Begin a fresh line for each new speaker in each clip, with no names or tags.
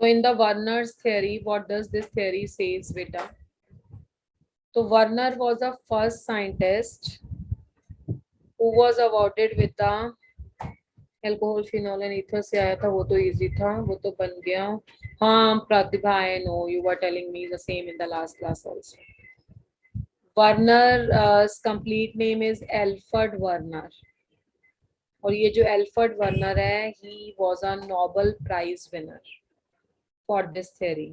तो in the Werner's theory what does this theory says बेटा? तो Werner was the first scientist who was awarded with the alcohol phenol and ether से आया था, वो तो इजी था, वो तो बन गया। हाँ Pratibha, I know you were telling me the same in the last class also. Werner complete name is Alfred Werner, और ये जो एल्फ्रेड वर्नर है he was a Nobel prize winner for this theory.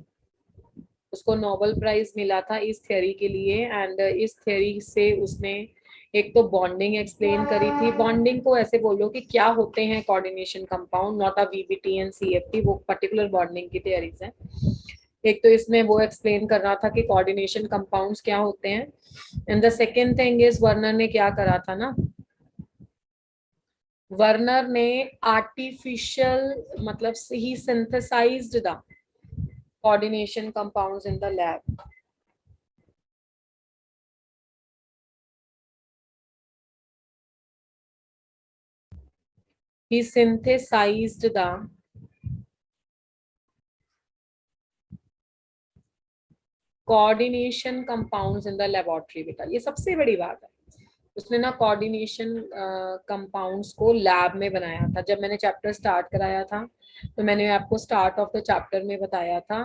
उसको नोबेल प्राइज मिला था इस theory के लिए, एंड इस थ्योरी से उसने एक तो बॉन्डिंग एक्सप्लेन करी थी। बॉन्डिंग को ऐसे बोलो कि क्या होते हैं coordination compound, not a VBT and CFT, वो पर्टिकुलर बॉन्डिंग की थ्योरीज हैं। एक तो इसमें वो एक्सप्लेन कर रहा था कि कोऑर्डिनेशन कंपाउंड्स क्या होते हैं, and the second thing is Werner ने क्या करा था ना, वर्नर ने आर्टिफिशियल मतलब he synthesized the coordination compounds in the lab. He synthesized the coordination compounds in the laboratory बेटा, ये सबसे बड़ी बात है। उसने ना कोऑर्डिनेशन कंपाउंड्स को लैब में बनाया था। जब मैंने चैप्टर स्टार्ट कराया था तो मैंने आपको स्टार्ट ऑफ द चैप्टर में बताया था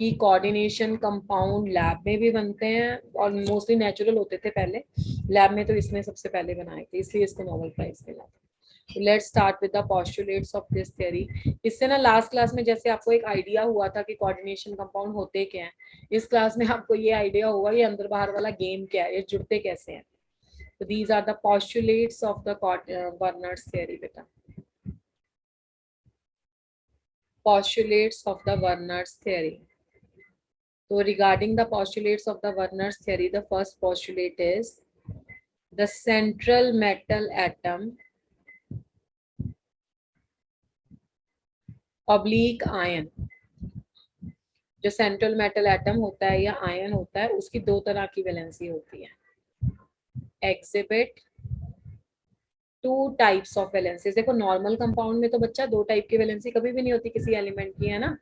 कि कोऑर्डिनेशन कंपाउंड लैब में भी बनते हैं और मोस्टली नेचुरल होते थे पहले, लैब में तो इसने सबसे पहले बनाए थे, इसलिए इसको नोबेल प्राइज मिला था। Let's start with the postulates of this theory. इससे ना लास्ट क्लास में जैसे आपको एक आइडिया हुआ था कि कोऑर्डिनेशन कंपाउंड होते क्या हैं, इस क्लास में आपको ये आइडिया होगा ये अंदर बाहर वाला गेम क्या है, ये जुड़ते कैसे हैं। So these are the postulates of the Werner's theory beta. Postulates of the Werner's theory. So regarding the postulates of the Werner's theory, the first postulate is the central metal atom oblique ion. जो central metal atom होता है या ion होता है उसकी दो तरह की वैलेंसी होती है, exhibit two types of valencies. देखो नॉर्मल कंपाउंड में तो बच्चा दो टाइप की वैलेंसी कभी भी नहीं होती किसी एलिमेंट की, है ना।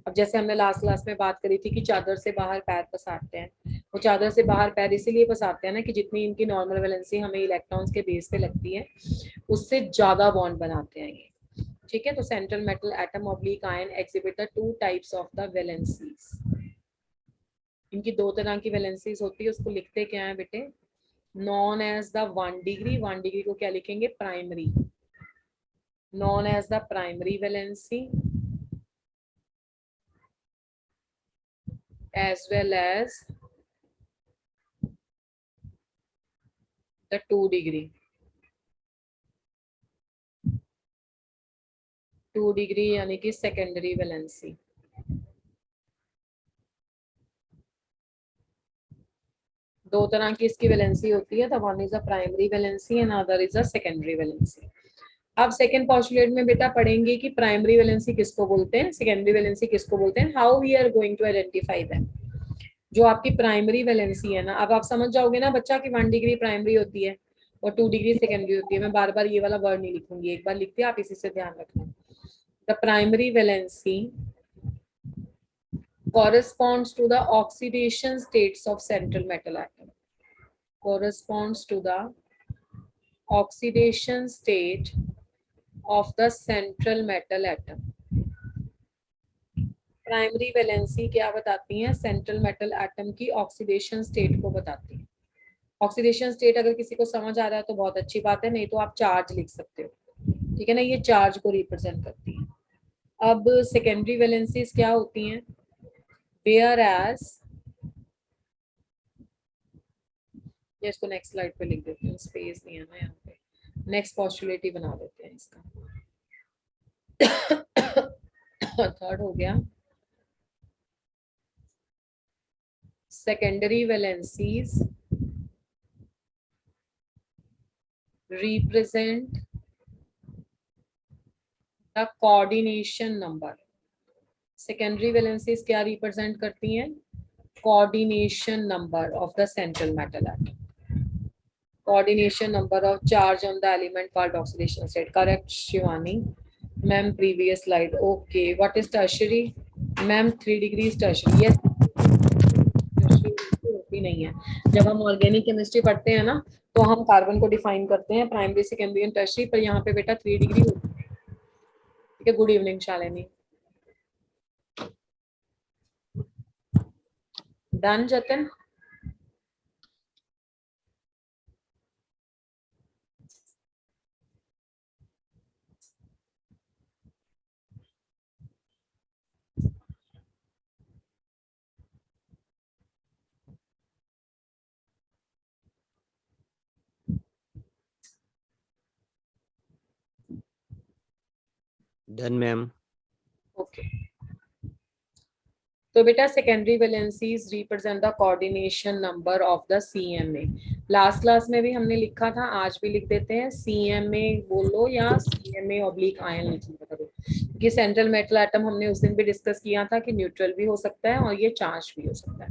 अब जैसे हमने लास्ट क्लास में बात करी थी कि चादर से बाहर पैर पसारते हैं, वो चादर से बाहर पैर इसीलिए पसारते हैं ना कि जितनी इनकी नॉर्मल वैलेंसी हमें इलेक्ट्रॉन्स के बेस पे लगती है उससे ज्यादा बॉन्ड बनाते हैं ये, ठीक है। तो central metal atom oblique ion exhibit the two types of the valencies. इनकी दो तरह की वैलेंसीज होती है, उसको लिखते क्या है बेटे, known as the 1 degree. 1 degree को क्या लिखेंगे, primary, known as the primary valency as well as the 2 degree. 2 degree यानी कि सेकेंडरी वैलेंसी। दो तरह की इसकी वैलेंसी होती है, the one is a primary valency and other is a secondary valency. अब सेकेंड पोस्टुलेट में बेटा पढ़ेंगे कि प्राइमरी वैलेंसी किसको बोलते हैं, सेकेंडरी वैलेंसी किसको बोलते हैं, how we are going to identify them. जो आपकी प्राइमरी वैलेंसी है ना, अब आप समझ जाओगे ना बच्चा कि 1 डिग्री प्राइमरी होती है और 2 डिग्री सेकेंडरी होती है। मैं बार बार ये वाला वर्ड नहीं लिखूंगी, एक बार लिखते आप इसी से ध्यान रखना। The primary valency corresponds to the oxidation states of central metal atom, corresponds to the oxidation state of the central metal atom। Primary valency क्या बताती है, सेंट्रल मेटल एटम की ऑक्सीडेशन स्टेट को बताती है। ऑक्सीडेशन स्टेट अगर किसी को समझ आ रहा है तो बहुत अच्छी बात है, नहीं तो आप चार्ज लिख सकते हो, ठीक है ना, ये चार्ज को रिप्रेजेंट करती है। अब सेकेंडरी वैलेंसीज क्या होती हैं, वेयर एज, इसको नेक्स्ट स्लाइड पे लिख देते हैं, स्पेस नहीं है ना यहाँ पे, नेक्स्ट पोस्टुलेट ही बना देते हैं इसका। थर्ड हो गया, secondary valencies represent the coordination number. Secondary valencies क्या रिप्रेजेंट करती हैं, coordination number of the central metal atom, coordination number of charge on the element called oxidation state, correct Shivani ma'am, previous slide। okay, what is tertiary, ma'am 3 degree tertiary, yes, होती नहीं है। जब हम organic chemistry पढ़ते हैं ना, तो हम कार्बन को डिफाइन करते हैं प्राइमरी, सेकेंडरी एंड टर्शियरी, पर यहाँ पे बेटा 3 डिग्री होती है। ठीक है, गुड इवनिंग शालिनी। डन जतन?
Done ma'am.
ओके, तो बेटा secondary valencies represent the coordination number of the CMA. Last class में भी हमने लिखा था, आज भी लिख देते हैं, सीएमए बोलो या सीएमए ऑब्लिक आयन लिखा करो, क्योंकि सेंट्रल मेटल एटम हमने उस दिन भी डिस्कस किया था कि न्यूट्रल भी हो सकता है और ये चार्ज भी हो सकता है।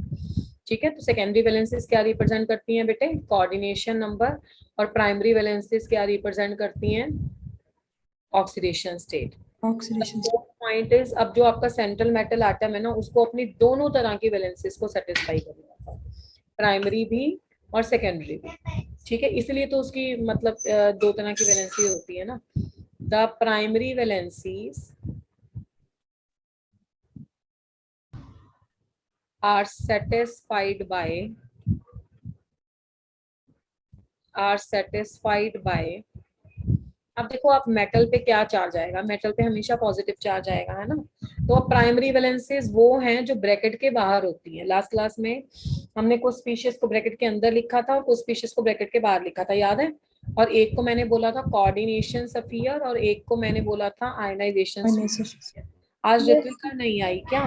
ठीक है, तो सेकेंडरी वैलेंसीज क्या रिप्रेजेंट करती हैं बेटे? Coordination number. और प्राइमरी वैलेंसीज क्या रिप्रेजेंट करती हैं? Oxidation state.
Oxidation.
Point is, अब जो आपका सेंट्रल मेटल एटम है ना, उसको अपनी दोनों तरह की वैलेंसीज को सेटिस्फाई करना है, प्राइमरी भी और सेकेंडरी भी। ठीक है, इसलिए तो उसकी मतलब दो तरह की वैलेंसी होती है ना। The primary valencies are satisfied by अब देखो, आप मेटल पे क्या चार्ज आएगा? मेटल पे हमेशा पॉजिटिव चार्ज आएगा, है ना। तो अब प्राइमरी वैलेंसीज वो हैं जो ब्रैकेट के बाहर होती हैं। लास्ट क्लास में हमने कुछ स्पीशीज को ब्रैकेट के अंदर लिखा था और कुछ स्पीशीज को ब्रैकेट के बाहर लिखा था, याद है? और एक को मैंने बोला था कोऑर्डिनेशन स्फीयर और एक को मैंने बोला था आयनाइजेशन स्फीयर। आज रित्विका नहीं आई क्या?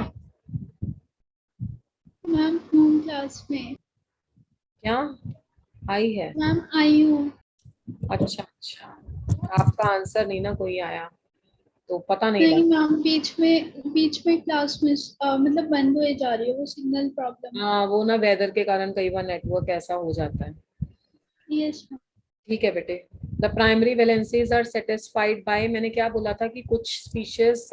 मैम होम क्लास में।
क्या आई है?
मैम आई हूँ।
अच्छा अच्छा, आपका आंसर नहीं ना कोई आया, तो पता नहीं
नहीं
लगा।
मैम, बीच में क्लास में मतलब बंद हो जा रही है, वो सिग्नल प्रॉब्लम।
हाँ, वो ना वेदर के कारण कई बार नेटवर्क ऐसा हो जाता है।
Yes ma'am.
ठीक है बेटे, the primary valencies are satisfied by, मैंने क्या बोला था कि कुछ स्पीशीज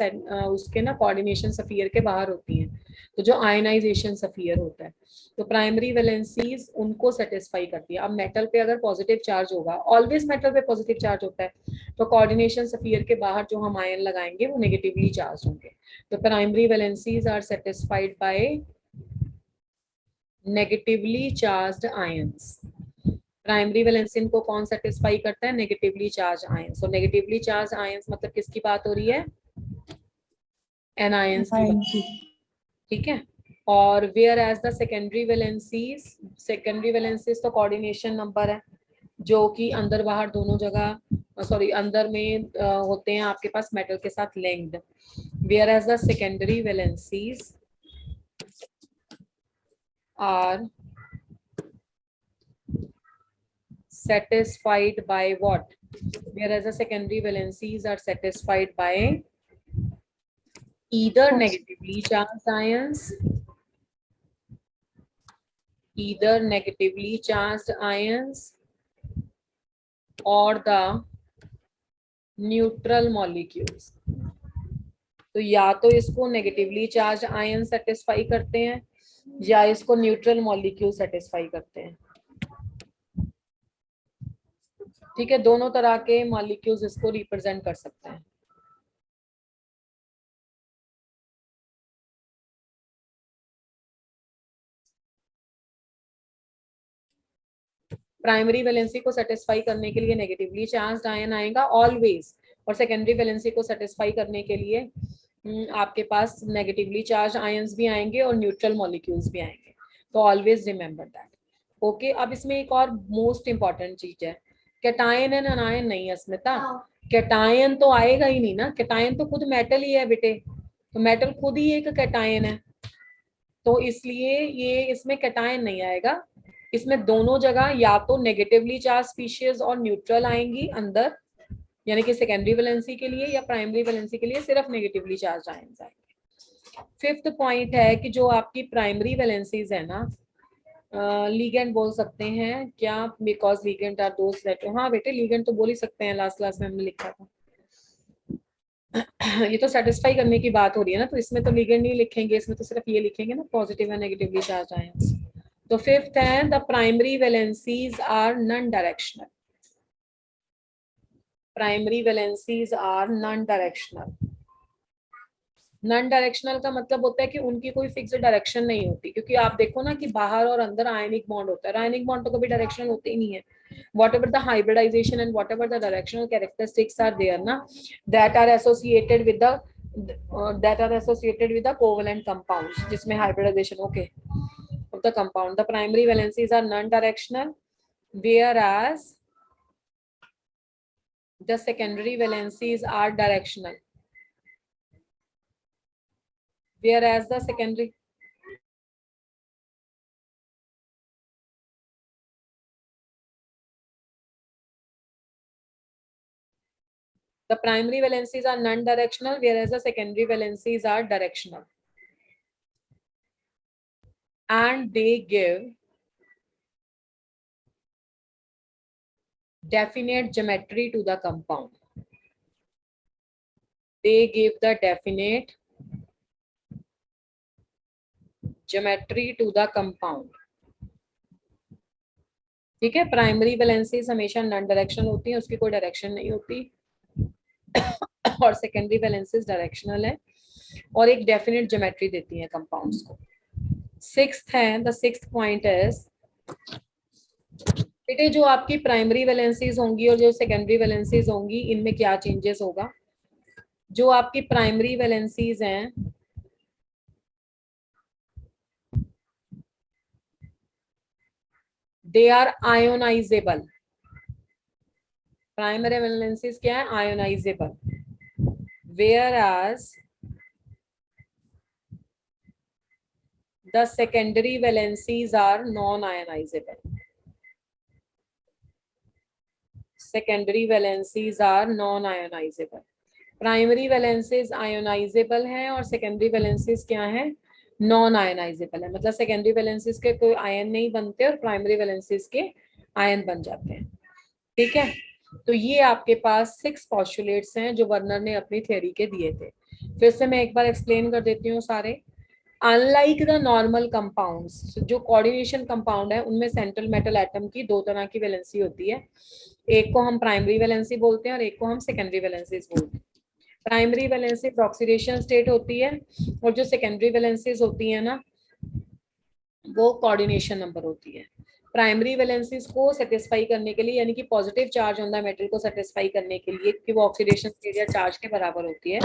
उसके ना कोऑर्डिनेशन स्फीयर के बाहर होती हैं, तो जो आयनाइजेशन स्फीयर होता है, तो प्राइमरी वैलेंसीज उनको सेटिस्फाई करती है। अब मेटल पे अगर पॉजिटिव चार्ज होगा, ऑलवेज मेटल पे पॉजिटिव चार्ज होता है, तो कोऑर्डिनेशन स्फीयर के बाहर जो हम आयन लगाएंगे वो नेगेटिवली चार्ज होंगे। तो primary valencies are satisfied by negatively charged ions. Primary valency को कौन सेटिस्फाई करता है? Negatively charge ions. और नेगेटिवली चार्ज आयंस मतलब किसकी बात हो रही है? एनायंस की बात। ठीक है, और whereas the secondary valencies तो कोऑर्डिनेशन नंबर है, जो कि अंदर बाहर दोनों जगह, सॉरी अंदर में होते हैं आपके पास मेटल के साथ linked. Whereas the secondary valencies are satisfied by what? Whereas the secondary valencies are satisfied by either negatively charged ions, or the neutral molecules. तो या तो इसको नेगेटिवली चार्ज आयन सेटिस्फाई करते हैं या इसको न्यूट्रल मॉलिक्यूल सेटिस्फाई करते हैं। ठीक है, दोनों तरह के मॉलिक्यूल्स इसको रिप्रेजेंट कर सकते हैं। प्राइमरी वैलेंसी को सेटिस्फाई करने के लिए नेगेटिवली चार्ज्ड आयन आएगा ऑलवेज, और सेकेंडरी वैलेंसी को सेटिस्फाई करने के लिए आपके पास नेगेटिवली चार्ज आयंस भी आएंगे और न्यूट्रल मॉलिक्यूल्स भी आएंगे। तो ऑलवेज रिमेंबर दैट। ओके, अब इसमें एक और मोस्ट इंपॉर्टेंट चीज है, कैटायन एंड अनायन नहीं है अस्मिता। कैटायन तो आएगा ही नहीं ना, कैटायन तो खुद मेटल ही है बेटे, तो मेटल खुद ही एक कैटायन है, तो इसलिए ये इसमें कैटायन नहीं आएगा। इसमें दोनों जगह या तो नेगेटिवली चार्ज स्पीशीज और न्यूट्रल आएंगी अंदर, यानी कि सेकेंडरी वैलेंसी के लिए या प्राइमरी वैलेंसी के लिए सिर्फ नेगेटिवली चार्ज आयंस आएंगे। फिफ्थ पॉइंट है कि जो आपकी प्राइमरी वैलेंसीज है ना, लीगेंड बोल सकते हैं क्या? Because ligand are those that, हाँ बेटे लीगेंड तो बोल ही सकते हैं, लास्ट क्लास में हमने लिखा था। ये तो सेटिस्फाई करने की बात हो रही है ना, तो इसमें तो लिगेंड नहीं लिखेंगे, इसमें तो सिर्फ ये लिखेंगे ना, positive and negatively charge ions. तो फिफ्थ है the primary valencies are non directional. Primary valencies are non directional. Non directional का मतलब होता है कि उनकी कोई फिक्स डायरेक्शन नहीं होती, क्योंकि आप देखो ना कि बाहर और अंदर आयनिक बॉन्ड होता है, आयनिक बॉन्ड तो कभी डायरेक्शनल होते ही नहीं है। whatever the hybridization and whatever the directional characteristics are there na, that are associated with the covalent compounds जिसमें hybridization okay of the compound, the primary valencies are non directional, whereas the secondary valencies are directional, whereas the secondary the primary valencies are non-directional, whereas the secondary valencies are directional, and they give definite geometry to the compound. They give the definite geometry to the compound. ठीक है, primary valencies हमेशा non directional होती है, उसकी कोई direction नहीं होती, और सेकेंडरी वैलेंसीज डायरेक्शनल है और एक डेफिनेट ज्योमेट्री देती है कंपाउंड्स को। सिक्स्थ है, द सिक्स्थ पॉइंट इज बेटे जो आपकी प्राइमरी वैलेंसीज होंगी और जो सेकेंडरी वैलेंसीज होंगी इनमें क्या चेंजेस होगा। जो आपकी प्राइमरी वैलेंसीज हैं they are ionisable. Primary valencies क्या है, ionisable, whereas the secondary valencies are non-ionizable. Secondary valencies are non-ionizable. Primary valencies ionisable हैं और सेकेंडरी वैलेंसीज क्या है, नॉन आयोनाइजेबल है, मतलब सेकेंडरी वैलेंसीज के कोई आयन नहीं बनते और प्राइमरी वैलेंसीज के आयन बन जाते हैं। ठीक है, तो ये आपके पास 6 पॉस्टुलेट्स हैं जो वर्नर ने अपनी थ्योरी के दिए थे। फिर से मैं एक बार एक्सप्लेन कर देती हूँ सारे। अनलाइक द नॉर्मल कंपाउंड्स, जो कोऑर्डिनेशन कंपाउंड है उनमें सेंट्रल मेटल एटम की 2 तरह की वैलेंसी होती है, एक को हम प्राइमरी वैलेंसी बोलते हैं और एक को हम सेकेंडरी वैलेंसीज बोलते हैं। प्राइमरी वैलेंसी ऑक्सीडेशन स्टेट होती है और जो सेकेंडरी वैलेंसीज होती है ना वो कोऑर्डिनेशन नंबर होती है। प्राइमरी वैलेंसीज को सेटिस्फाई करने के लिए, यानी कि positive charge on the metal को सेटिस्फाई करने के लिए, कि वो ऑक्सीडेशन स्टेट या चार्ज के बराबर होती है,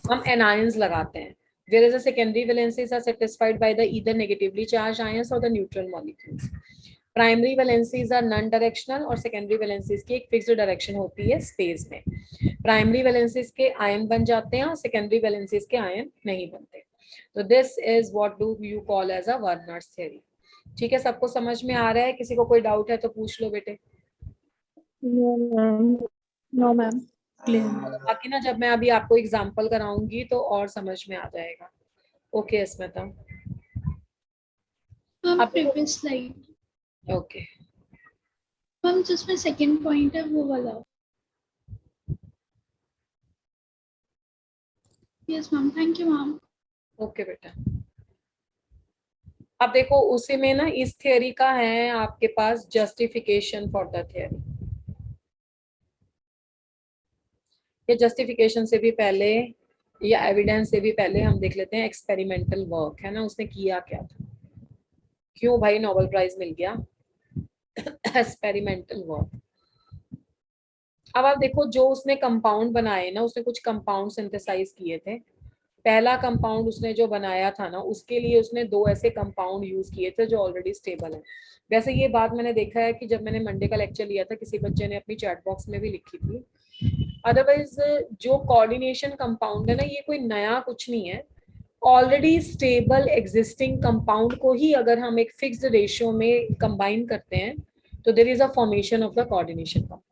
हम एनायंस लगाते हैं। whereas the secondary valencies are satisfied by the either negatively charged ions or the neutral molecules. Primary valencies are non directional और सेकेंडरी वैलेंसीज की एक फिक्स्ड डायरेक्शन होती है स्पेस में। प्राइमरी वैलेंसीज के आयन बन जाते हैं और सेकेंडरी वैलेंसीज के आयन नहीं बनते। तो this is what do you call as a Werner's theory. ठीक है, सबको समझ में आ रहा है? किसी को कोई डाउट है तो पूछ लो बेटे।
नो मैम,
बाकी ना जब मैं अभी आपको एग्जांपल कराऊंगी तो और समझ में आ जाएगा। ओके स्मिता,
मैम
अब
प्रीवियस स्लाइड,
ओके
मैम जिसमें सेकंड पॉइंट है वो वाला। Yes ma'am, thank you ma'am.
Okay बेटा। अब देखो उसी में ना इस थियरी का है आपके पास जस्टिफिकेशन फॉर द थियरी। ये जस्टिफिकेशन से भी पहले या एविडेंस से भी पहले हम देख लेते हैं एक्सपेरिमेंटल वर्क है ना, उसने किया क्या था, क्यों भाई नोबेल प्राइज मिल गया। Experimental work. अब आप देखो जो उसने कंपाउंड बनाए ना, उसने कुछ कंपाउंड सिंथेसाइज किए थे। पहला कंपाउंड उसने जो बनाया था ना उसके लिए उसने 2 ऐसे कंपाउंड यूज किए थे जो ऑलरेडी स्टेबल है। वैसे ये बात मैंने देखा है कि जब मैंने मंडे का लेक्चर लिया था किसी बच्चे ने अपनी चैट बॉक्स में भी लिखी थी। अदरवाइज जो कोऑर्डिनेशन कंपाउंड है ना ये कोई नया कुछ नहीं है, ऑलरेडी स्टेबल एग्जिस्टिंग कंपाउंड को ही अगर हम एक फिक्स्ड रेशियो में कंबाइन करते हैं तो there is a formation of the coordination compound.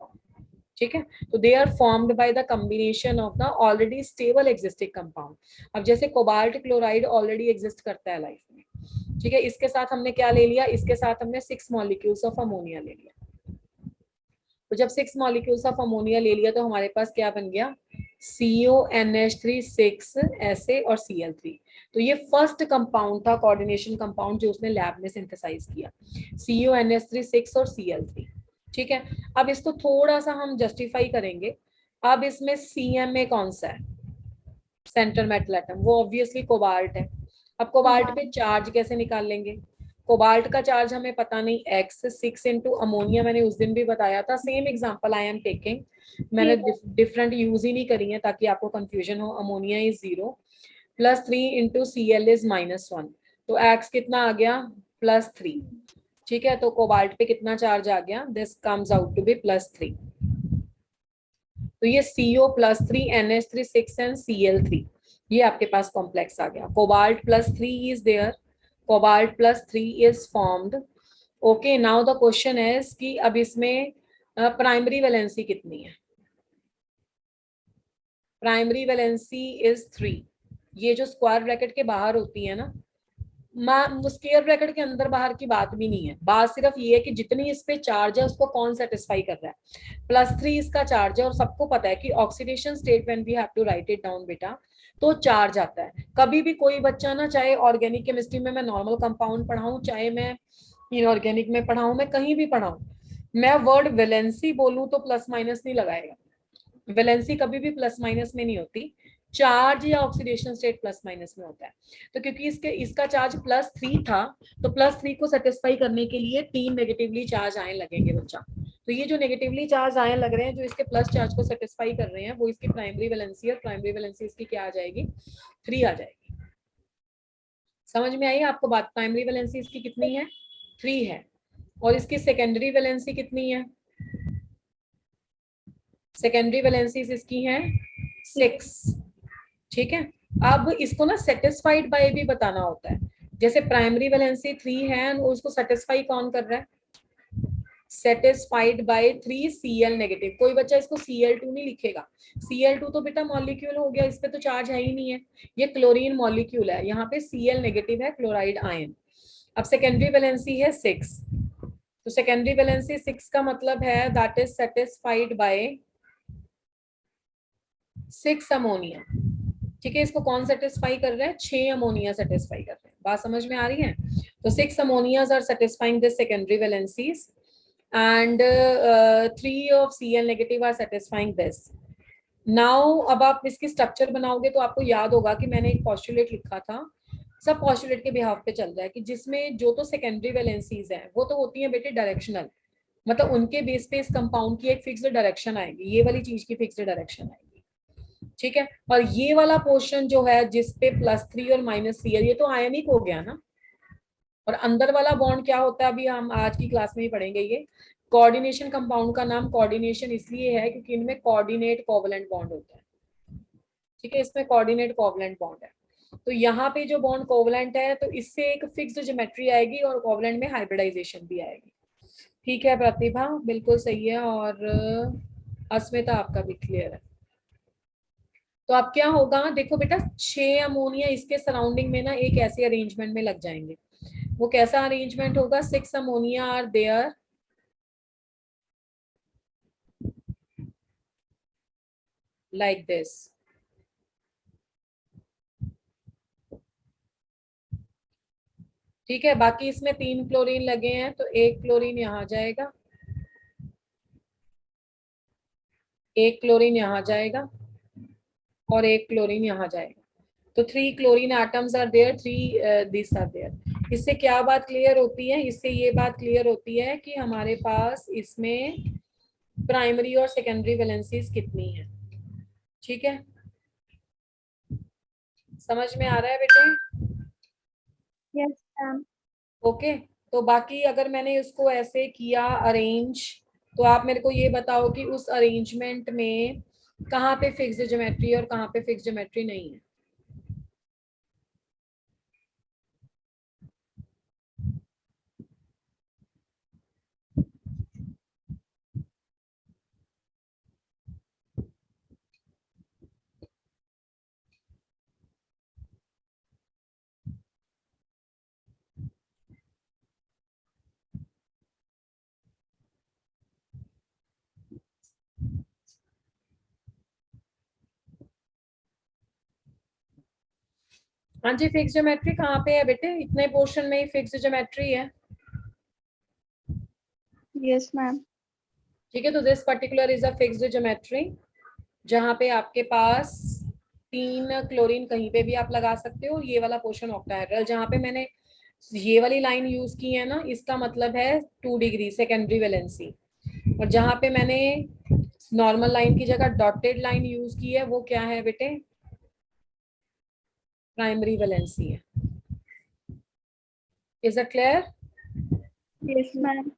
ठीक है, तो they are formed by the combination of the already stable existing compound. अब जैसे कोबाल्ट क्लोराइड ऑलरेडी एग्जिस्ट करता है लाइफ में, ठीक है, इसके साथ हमने क्या ले लिया, इसके साथ हमने 6 मॉलिक्यूल्स ऑफ अमोनिया ले लिया। तो जब 6 मॉलिक्यूल्स ऑफ अमोनिया ले लिया तो हमारे पास क्या बन गया, CONH3 6 ऐसे और Cl3। तो ये फर्स्ट कंपाउंड था कोऑर्डिनेशन कंपाउंड जो उसने लैब में सिंथेसाइज किया, CONH3 6 और Cl3। ठीक है, अब इसको थोड़ा सा हम जस्टिफाई करेंगे। अब इसमें CMA कौन सा है, सेंटर मेटल एटम, वो ऑब्वियसली कोबाल्ट है। अब कोबाल्ट पे चार्ज कैसे निकाल लेंगे, कोबाल्ट का चार्ज हमें पता नहीं, x 6 इंटू अमोनिया, मैंने उस दिन भी बताया था, same example I am taking, मैंने डिफरेंट यूज ही नहीं करी है ताकि आपको कंफ्यूजन हो। Ammonia is 0 plus 3 into Cl is -1, तो x कितना आ गया, +3। ठीक है, तो कोबाल्ट पे कितना चार्ज आ गया, this comes out to be +3। तो ये CO +3 NH3 6 एंड Cl3, ये आपके पास कॉम्प्लेक्स आ गया। Cobalt +3 is there, cobalt +3 is formed. Okay, now the question is कि अब इसमें प्राइमरी वैलेंसी कितनी है, प्राइमरी वैलेंसी इज 3। ये जो स्क्वायर ब्रैकेट के बाहर होती है ना, स्क्वायर ब्रैकेट के अंदर बाहर की बात भी नहीं है, बात सिर्फ ये है कि जितनी इस पे चार्ज है उसको कौन सेटिस्फाई कर रहा है। +3 इसका चार्ज है, और सबको पता है कि oxidation state when we have to write it down बेटा, तो चार्ज आता है। कभी भी कोई बच्चा ना, चाहे ऑर्गेनिक केमिस्ट्री में मैं नॉर्मल कंपाउंड पढ़ाऊं, चाहे मैं इनऑर्गेनिक में पढ़ाऊं, मैं कहीं भी पढ़ाऊं, मैं वर्ड वैलेंसी बोलूं तो प्लस माइनस नहीं लगाएगा। वैलेंसी कभी भी प्लस माइनस में नहीं होती, चार्ज या ऑक्सीडेशन स्टेट प्लस माइनस में होता है। तो क्योंकि इसका चार्ज +3 था, तो +3 को सेटिस्फाई करने के लिए 3 नेगेटिवली चार्ज आए लगेंगे बच्चा। तो ये जो नेगेटिवली चार्ज आए लग रहे हैं, जो इसके प्लस चार्ज को सेटिस्फाई कर रहे हैं, वो इसकी प्राइमरी वैलेंसी, और प्राइमरी वैलेंसी इसकी क्या आ जाएगी, 3 आ जाएगी। समझ में आई आपको बात, प्राइमरी वैलेंसी इसकी कितनी है, 3 है, और इसकी सेकेंडरी वैलेंसी कितनी है, सेकेंडरी वैलेंसीज इसकी हैं 6। ठीक है, अब इसको ना सेटिस्फाइड बाय भी बताना होता है। जैसे प्राइमरी वैलेंसी 3 है, और उसको सेटिस्फाई कौन कर रहा है, सेटिस्फाइड बाय 3 Cl नेगेटिव। कोई बच्चा इसको Cl2 नहीं लिखेगा, Cl2 तो बेटा मॉलिक्यूल हो गया, इस पे तो चार्ज है ही नहीं है, ये क्लोरीन मॉलिक्यूल है, यहाँ पे Cl नेगेटिव है, क्लोराइड आयन। अब सेकेंडरी वैलेंसी है 6, तो सेकेंडरी वैलेंसी 6 का मतलब है that is satisfied by 6 ammonia. ठीक है, इसको कौन सेटिस्फाई कर रहा है, 6 अमोनिया सेटिस्फाई कर रहे हैं। बात समझ में आ रही है, तो 6 ammonias are satisfying this secondary valencies, and 3 of Cl negative are satisfying this. Now अब आप इसकी स्ट्रक्चर बनाओगे तो आपको याद होगा कि मैंने एक पॉस्टुलेट लिखा था, सब पॉस्टुलेट के बिहाफ पे चल रहा है, कि जिसमें जो तो सेकेंडरी वैलेंसीज हैं वो तो होती हैं बेटे डायरेक्शनल, मतलब उनके बेस पे इस कंपाउंड की एक फिक्स्ड डायरेक्शन आएगी, ये वाली चीज की फिक्स्ड डायरेक्शन आएगी। ठीक है, और ये वाला पोर्शन जो है जिसपे +3 और -3 है, ये तो आयनिक हो गया ना। और अंदर वाला बॉन्ड क्या होता है, अभी हम आज की क्लास में ही पढ़ेंगे। ये कोऑर्डिनेशन कंपाउंड का नाम कोऑर्डिनेशन इसलिए है क्योंकि इनमें कोऑर्डिनेट कोवलेंट बॉन्ड होता है। ठीक है, इसमें कोऑर्डिनेट कोवलेंट बॉन्ड है, तो यहाँ पे जो बॉन्ड कोवलेंट है तो इससे एक फिक्स्ड ज्योमेट्री आएगी, और कोवलेंट में हाइब्रिडाइजेशन भी आएगी। ठीक है प्रतिभा, बिल्कुल सही है, और अस्मिता आपका भी क्लियर है। तो अब क्या होगा, देखो बेटा 6 अमोनिया इसके सराउंडिंग में ना एक ऐसे अरेंजमेंट में लग जाएंगे। वो कैसा अरेंजमेंट होगा, 6 ammonia are there like this. ठीक है, बाकी इसमें 3 क्लोरीन लगे हैं, तो एक क्लोरीन यहाँ जाएगा, एक क्लोरीन यहाँ जाएगा, और एक क्लोरीन यहाँ जाएगा। तो 3 chlorine atoms are there, 3 this are there. इससे क्या बात क्लियर होती है, इससे ये बात क्लियर होती है कि हमारे पास इसमें प्राइमरी और सेकेंडरी वैलेंसीज कितनी है। ठीक है, समझ में आ रहा है बेटे,
यस मैम।
ओके। तो बाकी अगर मैंने इसको ऐसे किया अरेंज, तो आप मेरे को ये बताओ कि उस अरेंजमेंट में कहाँ पे फिक्स्ड ज्योमेट्री और कहाँ पे फिक्स्ड ज्योमेट्री नहीं है। हाँ जी, फिक्स ज्योमेट्री कहाँ पे है बेटे? इतने पोर्शन में ही फिक्स ज्योमेट्री है।
Yes ma'am.
ठीक है, तो this particular is a fixed geometry, जहाँ पे आपके पास 3 क्लोरीन कहीं पे भी आप लगा सकते हो। ये वाला पोर्शन ऑक्टाहेड्रल, जहाँ पे मैंने ये वाली लाइन यूज की है ना, इसका मतलब है 2 डिग्री सेकेंडरी वैलेंसी। और जहाँ पे मैंने नॉर्मल लाइन की जगह डॉटेड लाइन यूज की है, वो क्या है बेटे? प्राइमरी वैलेंसी है। Is it clear?
Yes ma'am.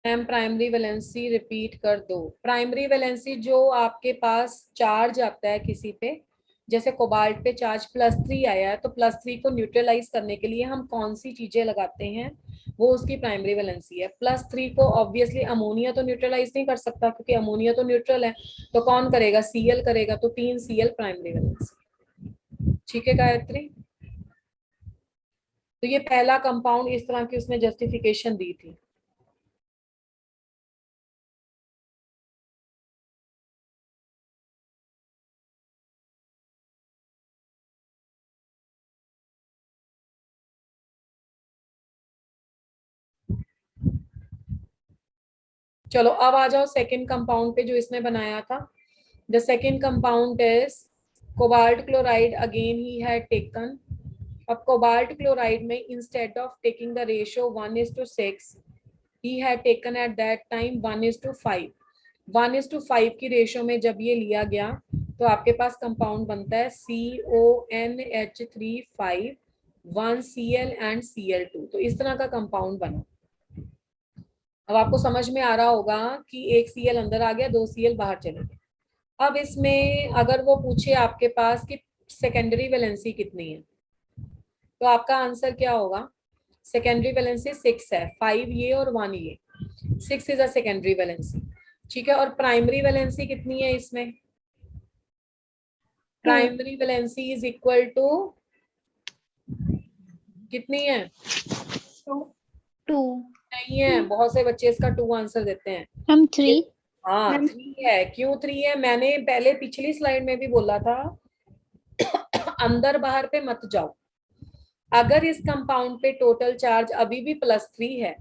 Ma'am primary valency repeat कर दो। प्राइमरी वैलेंसी जो आपके पास चार्ज आता है किसी पे, जैसे कोबाल्ट पे चार्ज +3 आया है, तो +3 को न्यूट्रलाइज करने के लिए हम कौन सी चीजें लगाते हैं, वो उसकी प्राइमरी वैलेंसी है। +3 को ऑब्वियसली अमोनिया तो न्यूट्रलाइज नहीं कर सकता, क्योंकि अमोनिया तो न्यूट्रल है, तो कौन करेगा? Cl करेगा, तो 3 Cl प्राइमरी वैलेंसी। ठीक है गायत्री? तो ये पहला कंपाउंड इस तरह की उसने जस्टिफिकेशन दी थी। चलो अब आ जाओ सेकंड कंपाउंड पे जो इसने बनाया था। The second compound is cobalt chloride. Again he had taken, अब कोबाल्ट क्लोराइड में instead of taking the ratio 1:6, he had taken at that time 1:5। 1:5 की रेशियो में जब ये लिया गया, तो आपके पास कंपाउंड बनता है CONH3 1Cl एंड Cl2। तो इस तरह का कंपाउंड बना। अब आपको समझ में आ रहा होगा कि एक Cl अंदर आ गया, 2 Cl बाहर चले गए। अब इसमें अगर वो पूछे आपके पास कि सेकेंडरी वैलेंसी कितनी है, तो आपका आंसर क्या होगा? सेकेंडरी वैलेंसी 6 है, 5 ये और 1 ये। 6 इज अ सेकेंडरी वैलेंसी। ठीक है, और प्राइमरी वैलेंसी कितनी है इसमें? Primary valency is equal to कितनी है?
2।
नहीं है, बहुत से बच्चे इसका 2 आंसर देते हैं।
हम 3।
हाँ 3 है। क्यों 3 है? मैंने पहले पिछली स्लाइड में भी बोला था, अंदर बाहर पे मत जाओ। अगर इस कंपाउंड पे टोटल चार्ज अभी भी +3 है,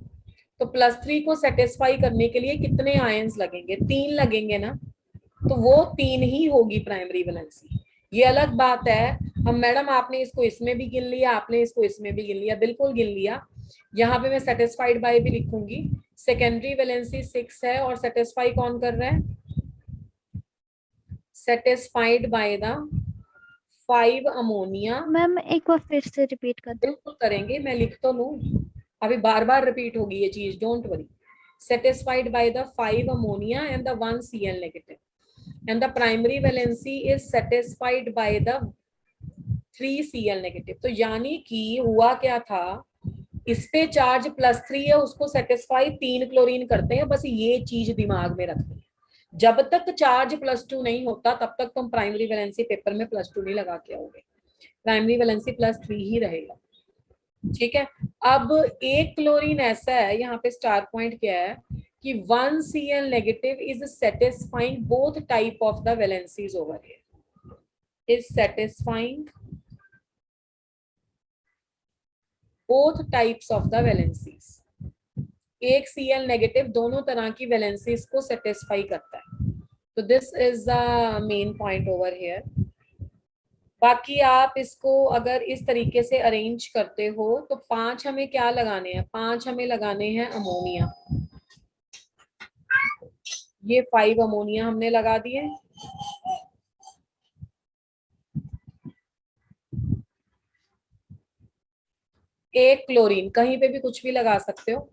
तो +3 को सेटिस्फाई करने के लिए कितने आयंस लगेंगे? 3 लगेंगे ना, तो वो 3 ही होगी प्राइमरी वैलेंसी। ये अलग बात है, हम मैडम आपने इसको इसमें भी गिन लिया, आपने इसको इसमें भी गिन लिया, बिल्कुल गिन लिया। यहाँ पे मैं सेटिस्फाइड बाय भी लिखूंगी। सेकेंडरी वैलेंसी 6 है, और सेटिस्फाई कौन कर रहा है? Satisfied by the 5 ammonia.
Ma'am एक बार फिर से रिपीट कर दो।
बिल्कुल करेंगे, मैं लिख तो लूं, अभी बार बार रिपीट होगी ये चीज, don't worry. Satisfied by the 5 ammonia and the 1 Cl negative, and the primary valency is satisfied by the 3 Cl negative. तो यानी कि हुआ क्या था, इस पे चार्ज +3 है, उसको सेटिस्फाई 3 क्लोरीन करते हैं। बस ये चीज दिमाग में रखनी है, जब तक चार्ज +2 नहीं होता तब तक तुम प्राइमरी वैलेंसी पेपर में +2 नहीं लगा के आओगे, प्राइमरी वैलेंसी +3 ही रहेगा। ठीक है, अब एक क्लोरीन ऐसा है, यहाँ पे स्टार पॉइंट क्या है कि 1 Cl negative is satisfying both type of the valencies over here, is satisfying both types of the valencies। एक Cl नेगेटिव दोनों तरह की वैलेंसीज को सेटिस्फाई करता है। तो this is the main point over here. बाकी आप इसको अगर इस तरीके से अरेंज करते हो, तो 5 हमें क्या लगाने हैं? 5 हमें लगाने हैं अमोनिया। ये 5 अमोनिया हमने लगा दिए। एक क्लोरीन, कहीं पे भी कुछ भी लगा सकते हो।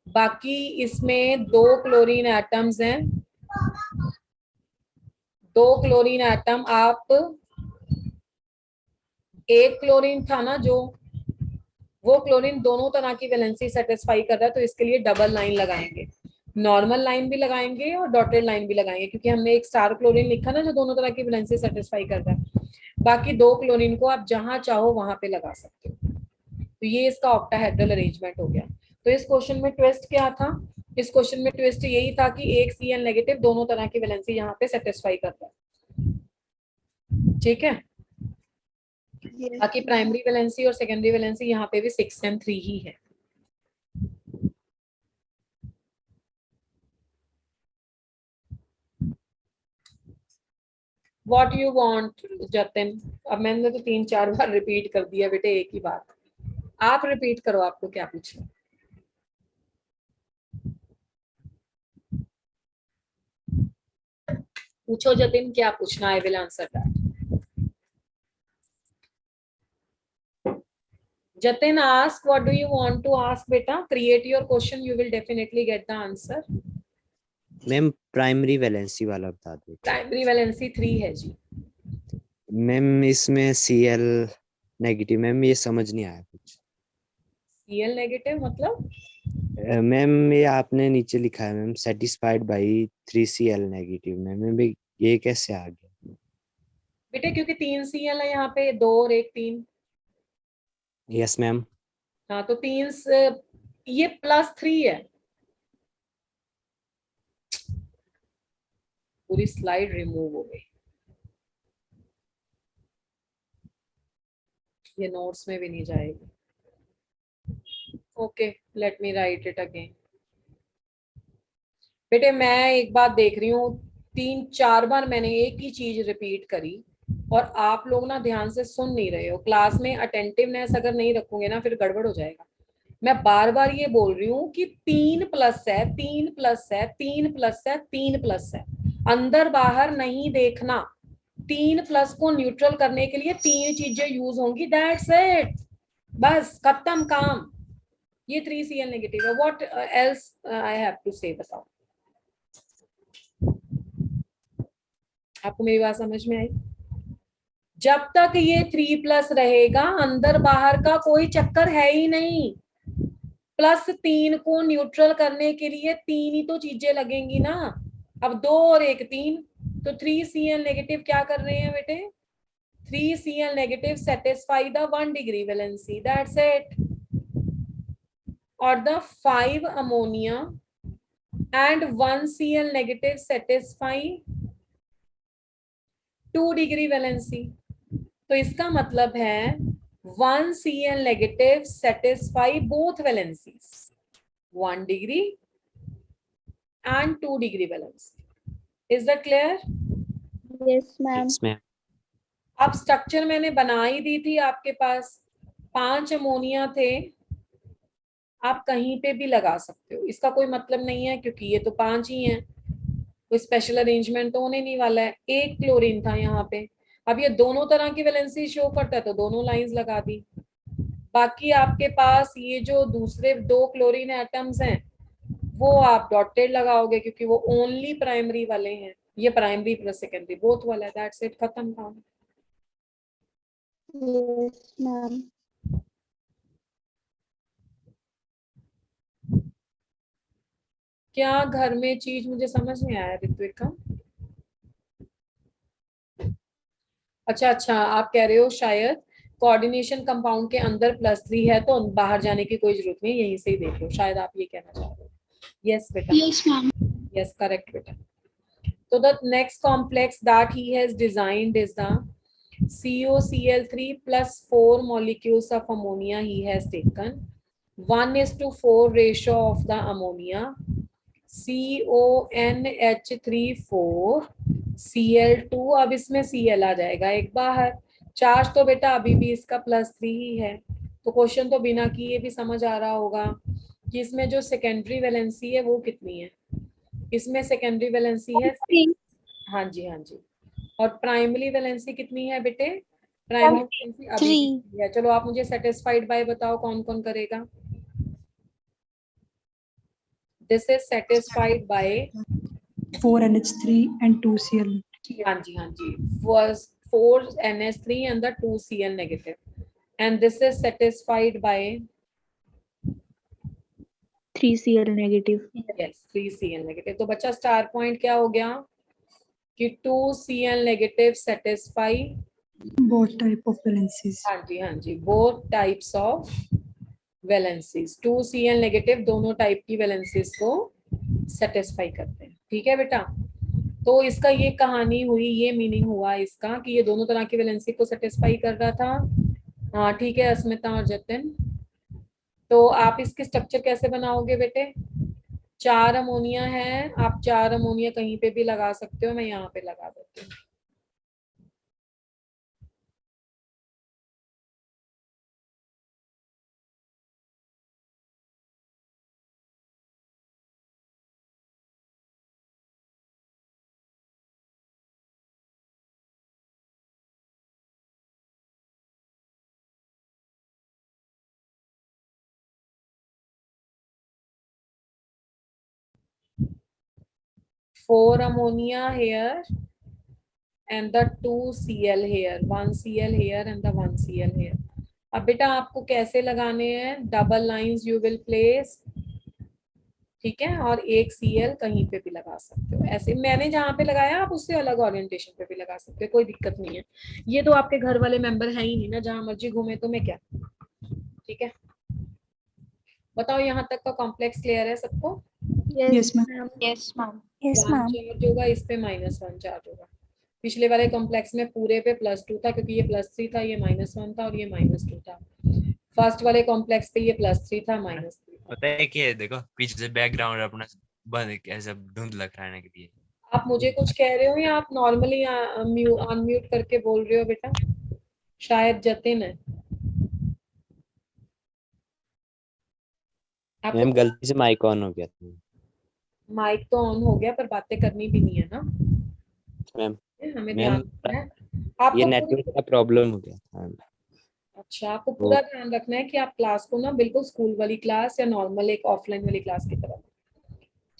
बाकी इसमें 2 क्लोरीन एटम्स हैं, 2 क्लोरीन एटम। आप एक क्लोरीन था ना जो, वो क्लोरीन दोनों तरह की वैलेंसी सेटिस्फाई कर रहा है, तो इसके लिए डबल लाइन लगाएंगे, नॉर्मल लाइन भी लगाएंगे और डॉटेड लाइन भी लगाएंगे, क्योंकि हमने एक स्टार क्लोरीन लिखा ना जो दोनों तरह की वैलेंसी सेटिस्फाई कर रहा है। बाकी 2 क्लोरीन को आप जहां चाहो वहां पे लगा सकते हो। तो ये इसका ऑक्टाहेड्रल अरेंजमेंट हो गया। तो इस क्वेश्चन में ट्विस्ट क्या था? इस क्वेश्चन में ट्विस्ट यही था कि एक Cl नेगेटिव दोनों तरह की वैलेंसी यहाँ पे सेटिस्फाई करता है। ठीक है,
Yes,
बाकी
ma'am.
प्राइमरी वैलेंसी और सेकेंडरी वैलेंसी यहाँ पे भी 6 and 3 ही है। What you want Jatin? अब मैंने तो 3-4 बार रिपीट कर दिया बेटे एक ही बात, आप रिपीट करो आपको क्या पूछना। पूछो जतिन क्या पूछना, I will answer that. Jatin, ask what do you want to ask beta, create your question, you will definitely get the answer।
Ma'am primary valency वाला बता दो।
प्राइमरी वैलेंसी 3 है जी।
मैम इसमें Cl नेगेटिव, मैम ये समझ नहीं आया कुछ।
Cl नेगेटिव मतलब?
मैम ये आपने नीचे लिखा है ma'am satisfied by 3Cl negative, ma'am ये कैसे आ गया?
बेटे क्योंकि 3 Cl है यहाँ पे, 2 और 1 3।
Yes ma'am.
हाँ तो 3 ये +3 है। पूरी स्लाइड रिमूव हो गई, ये नोट्स में भी नहीं जाएगी। Okay let me right it again. बेटे मैं एक बात देख रही हूँ, 3-4 बार मैंने एक ही चीज रिपीट करी और आप लोग ना ध्यान से सुन नहीं रहे हो। क्लास में अटेंटिवनेस अगर नहीं रखोगे ना फिर गड़बड़ हो जाएगा। मैं बार बार ये बोल रही हूँ कि 3 प्लस है, 3 प्लस है, 3 प्लस है, 3 प्लस है, अंदर बाहर नहीं देखना। 3 प्लस को न्यूट्रल करने के लिए 3 चीजें यूज होंगी, दैट्स इट, बस खत्म काम। ये 3Cl नेगेटिव है। What else I have to say, बताओ आपको मेरी बात समझ में आई? जब तक ये 3+ रहेगा अंदर बाहर का कोई चक्कर है ही नहीं। +3 को न्यूट्रल करने के लिए 3 ही तो चीजें लगेंगी ना। अब 2 और 1 3, तो 3Cl नेगेटिव क्या कर रहे हैं बेटे? 3Cl negative satisfy the 1 degree valency, that's it. और the 5 ammonia and 1 Cl negative satisfy 2 degree valency. तो इसका मतलब है 1 Cl negative satisfy both valencies, 1 degree and 2 degree valency. Is that clear?
Yes, ma'am.
Yes ma'am.
अब structure मैंने बना ही दी थी आपके पास, 5 अमोनिया थे, आप कहीं पे भी लगा सकते हो, इसका कोई मतलब नहीं है क्योंकि ये तो 5 ही हैं, कोई स्पेशल अरेंजमेंट तो होने नहीं वाला है। 1 क्लोरीन था यहाँ पे, अब ये दोनों तरह की वैलेंसी शो करता है तो दोनों लाइंस लगा दी। बाकी आपके पास ये जो दूसरे 2 क्लोरीन एटम्स हैं वो आप डॉटेड लगाओगे क्योंकि वो ओनली प्राइमरी वाले हैं, ये प्राइमरी प्लस सेकेंडरी बोथ वाला है, दैट्स इट, खत्म काम।
Yes, ma'am.
क्या घर में चीज मुझे समझ नहीं आया ऋत्विक का? अच्छा आप कह रहे हो शायद कोऑर्डिनेशन कंपाउंड के अंदर +3 है तो बाहर जाने की कोई जरूरत नहीं, यहीं से ही देख लो, शायद आप ये कहना चाह रहे हो। यस बेटा,
Yes, ma'am.
यस करेक्ट बेटा। So the next complex that he has designed is the COCl3 plus 4 molecules of ammonia he has taken, 1:4 ratio of the ammonia, CONH3 4 Cl2, अब इसमें Cl आ जाएगा एक बाहर, चार्ज तो बेटा अभी भी इसका +3 ही है। तो क्वेश्चन तो बिना किए भी समझ आ रहा होगा कि इसमें जो सेकेंडरी वैलेंसी है वो कितनी है। इसमें सेकेंडरी वैलेंसी है 6। हाँ जी हाँ जी। और प्राइमरी वैलेंसी कितनी है बेटे? प्राइमरी वैलेंसी अभी भी है। चलो आप मुझे सेटिस्फाइड बाय बताओ कौन कौन करेगा। This is satisfied by
4NH3 and 2Cl.
हाँ जी was 4NH3 and the 2Cl negative, and this is satisfied by
3Cl negative.
yes 3Cl negative। तो बच्चा स्टार पॉइंट क्या हो गया कि 2Cl negative satisfy
Both type of valencies.
हाँ जी both types of valencies, 2Cl negative दोनों type की valencies को सेटिस्फाई करते हैं। ठीक है बेटा, तो इसका ये कहानी हुई, ये मीनिंग हुआ इसका कि ये दोनों तरह की वैलेंसी को सेटिस्फाई कर रहा था। हाँ ठीक है अस्मिता और जतिन। तो आप इसकी स्ट्रक्चर कैसे बनाओगे बेटे? 4 अमोनिया है, आप 4 अमोनिया कहीं पे भी लगा सकते हो, मैं यहाँ पे लगा देती हूँ। Four ammonia here and the 2Cl here, 1Cl here and the 1Cl here. अब बेटा आपको कैसे लगाने हैं? Double lines you will place, ठीक है, और एक Cl कहीं पे भी लगा सकते हो। ऐसे मैंने जहाँ पे लगाया आप उससे अलग ओरिएंटेशन पे भी लगा सकते हो, कोई दिक्कत नहीं है। ये तो आपके घर वाले मेंबर है ही नहीं ना, जहाँ मर्जी घूमे तो मैं क्या, ठीक है। बताओ यहाँ तक का कॉम्प्लेक्स क्लियर है सबको?
Yes, ma'am.
Yes, ma'am.
Yes,
1 charge होगा, इस पे -1 चार्ज होगा। पिछले वाले कॉम्प्लेक्स में पूरे पे +2 था क्योंकि ये +3 था, ये -1 था और ये -2 था। फर्स्ट वाले कॉम्प्लेक्स पे ये +3 था, -3 था।
पता है क्या है, देखो पीछे से बैकग्राउंड अपना बंद ऐसा धुंधला कराने के लिए।
आप मुझे कुछ कह रहे हो या आप नॉर्मली अनम्यूट करके बोल रहे हो बेटा? शायद जतिन है।
मैम
आपको
गलती से माइक ऑन हो गया था
माइक तो ऑन हो गया पर बातें करनी भी नहीं है ना,
मैम।
हमें
मैम
ध्यान रखना है।
ये
आपको
नेटवर्क का प्रॉब्लम हो गया था।
अच्छा, आपको पूरा ध्यान रखना है कि आप क्लास को ना बिल्कुल स्कूल वाली क्लास या नॉर्मल एक ऑफलाइन वाली क्लास की तरह,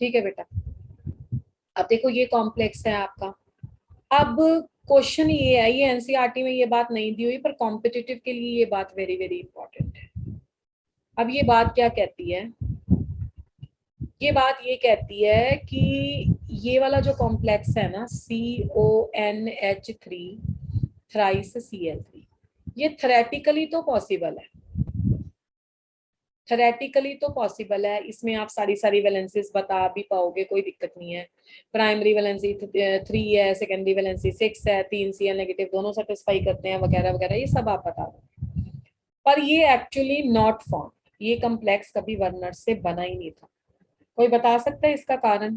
ठीक है बेटा। अब देखो ये कॉम्प्लेक्स है आपका। अब क्वेश्चन ये है, ये एनसीईआरटी में ये बात नहीं दी हुई पर कॉम्पिटिटिव के लिए ये बात वेरी वेरी इंपॉर्टेंट है। अब ये बात क्या कहती है? ये बात ये कहती है कि ये वाला जो कॉम्प्लेक्स है ना CONH3 थ्राइस Cl3, ये थ्योरेटिकली तो पॉसिबल है, थ्योरेटिकली तो पॉसिबल है। इसमें आप सारी वैलेंसीज बता भी पाओगे, कोई दिक्कत नहीं है। प्राइमरी वैलेंसी 3 है, सेकेंडरी वैलेंसी 6 है, 3 Cl नेगेटिव दोनों सेटिस्फाई करते हैं वगैरह वगैरह, ये सब आप बता दो। पर ये एक्चुअली नॉट फॉर्म, ये कॉम्प्लेक्स कभी वर्नर से बना ही नहीं था। कोई बता सकता है इसका कारण?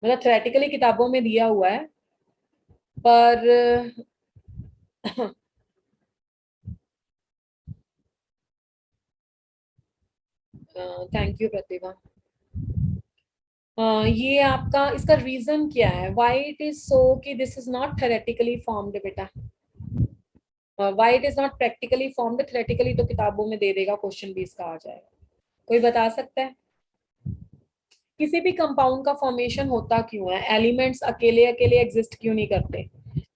मतलब थ्योरेटिकली किताबों में दिया हुआ है पर थैंक यू प्रतिभा। ये आपका इसका रीजन क्या है? व्हाई इट इज सो कि this is not theoretically formed बेटा, why it is not practically formed? Theoretically तो किताबों में दे देगा, क्वेश्चन भी इसका आ जाएगा। कोई बता सकता है किसी भी कंपाउंड का फॉर्मेशन होता क्यों है? एलिमेंट्स अकेले अकेले एग्जिस्ट क्यों नहीं करते?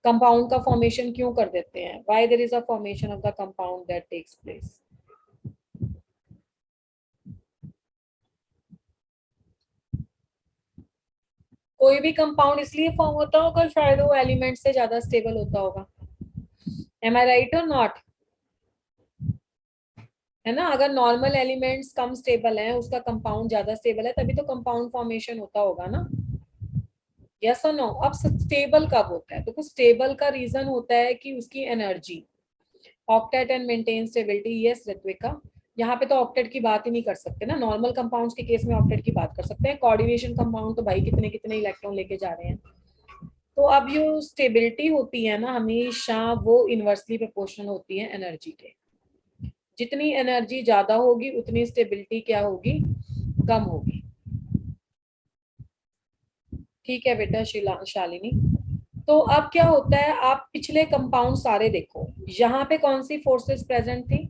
कंपाउंड का फॉर्मेशन क्यों कर देते हैं? Why there is a formation of the compound that takes place? कोई भी कंपाउंड इसलिए फॉर्म होता होगा शायद वो एलिमेंट से ज्यादा स्टेबल होता होगा। एम आई राइट और नॉट? है ना, अगर नॉर्मल एलिमेंट्स कम स्टेबल हैं, उसका कंपाउंड ज्यादा स्टेबल है, तभी तो कंपाउंड फॉर्मेशन होता होगा ना। यस और नो? अब स्टेबल कब होता है? तो कुछ स्टेबल का रीजन होता है कि उसकी energy, octet and maintain stability. Yes Ritvika, यहाँ पे तो ऑक्टेट की बात ही नहीं कर सकते ना, नॉर्मल कंपाउंड्स के केस में ऑक्टेट की बात कर सकते हैं। कोऑर्डिनेशन कंपाउंड तो भाई कितने कितने इलेक्ट्रॉन लेके जा रहे हैं। तो अब जो स्टेबिलिटी होती है ना, हमेशा वो इनवर्सली प्रोपोर्शनल होती है एनर्जी के। जितनी एनर्जी ज्यादा होगी उतनी स्टेबिलिटी क्या होगी? कम होगी। ठीक है बेटा शालिनी। तो अब क्या होता है, आप पिछले कंपाउंड सारे देखो, यहाँ पे कौन सी फोर्सेस प्रेजेंट थी?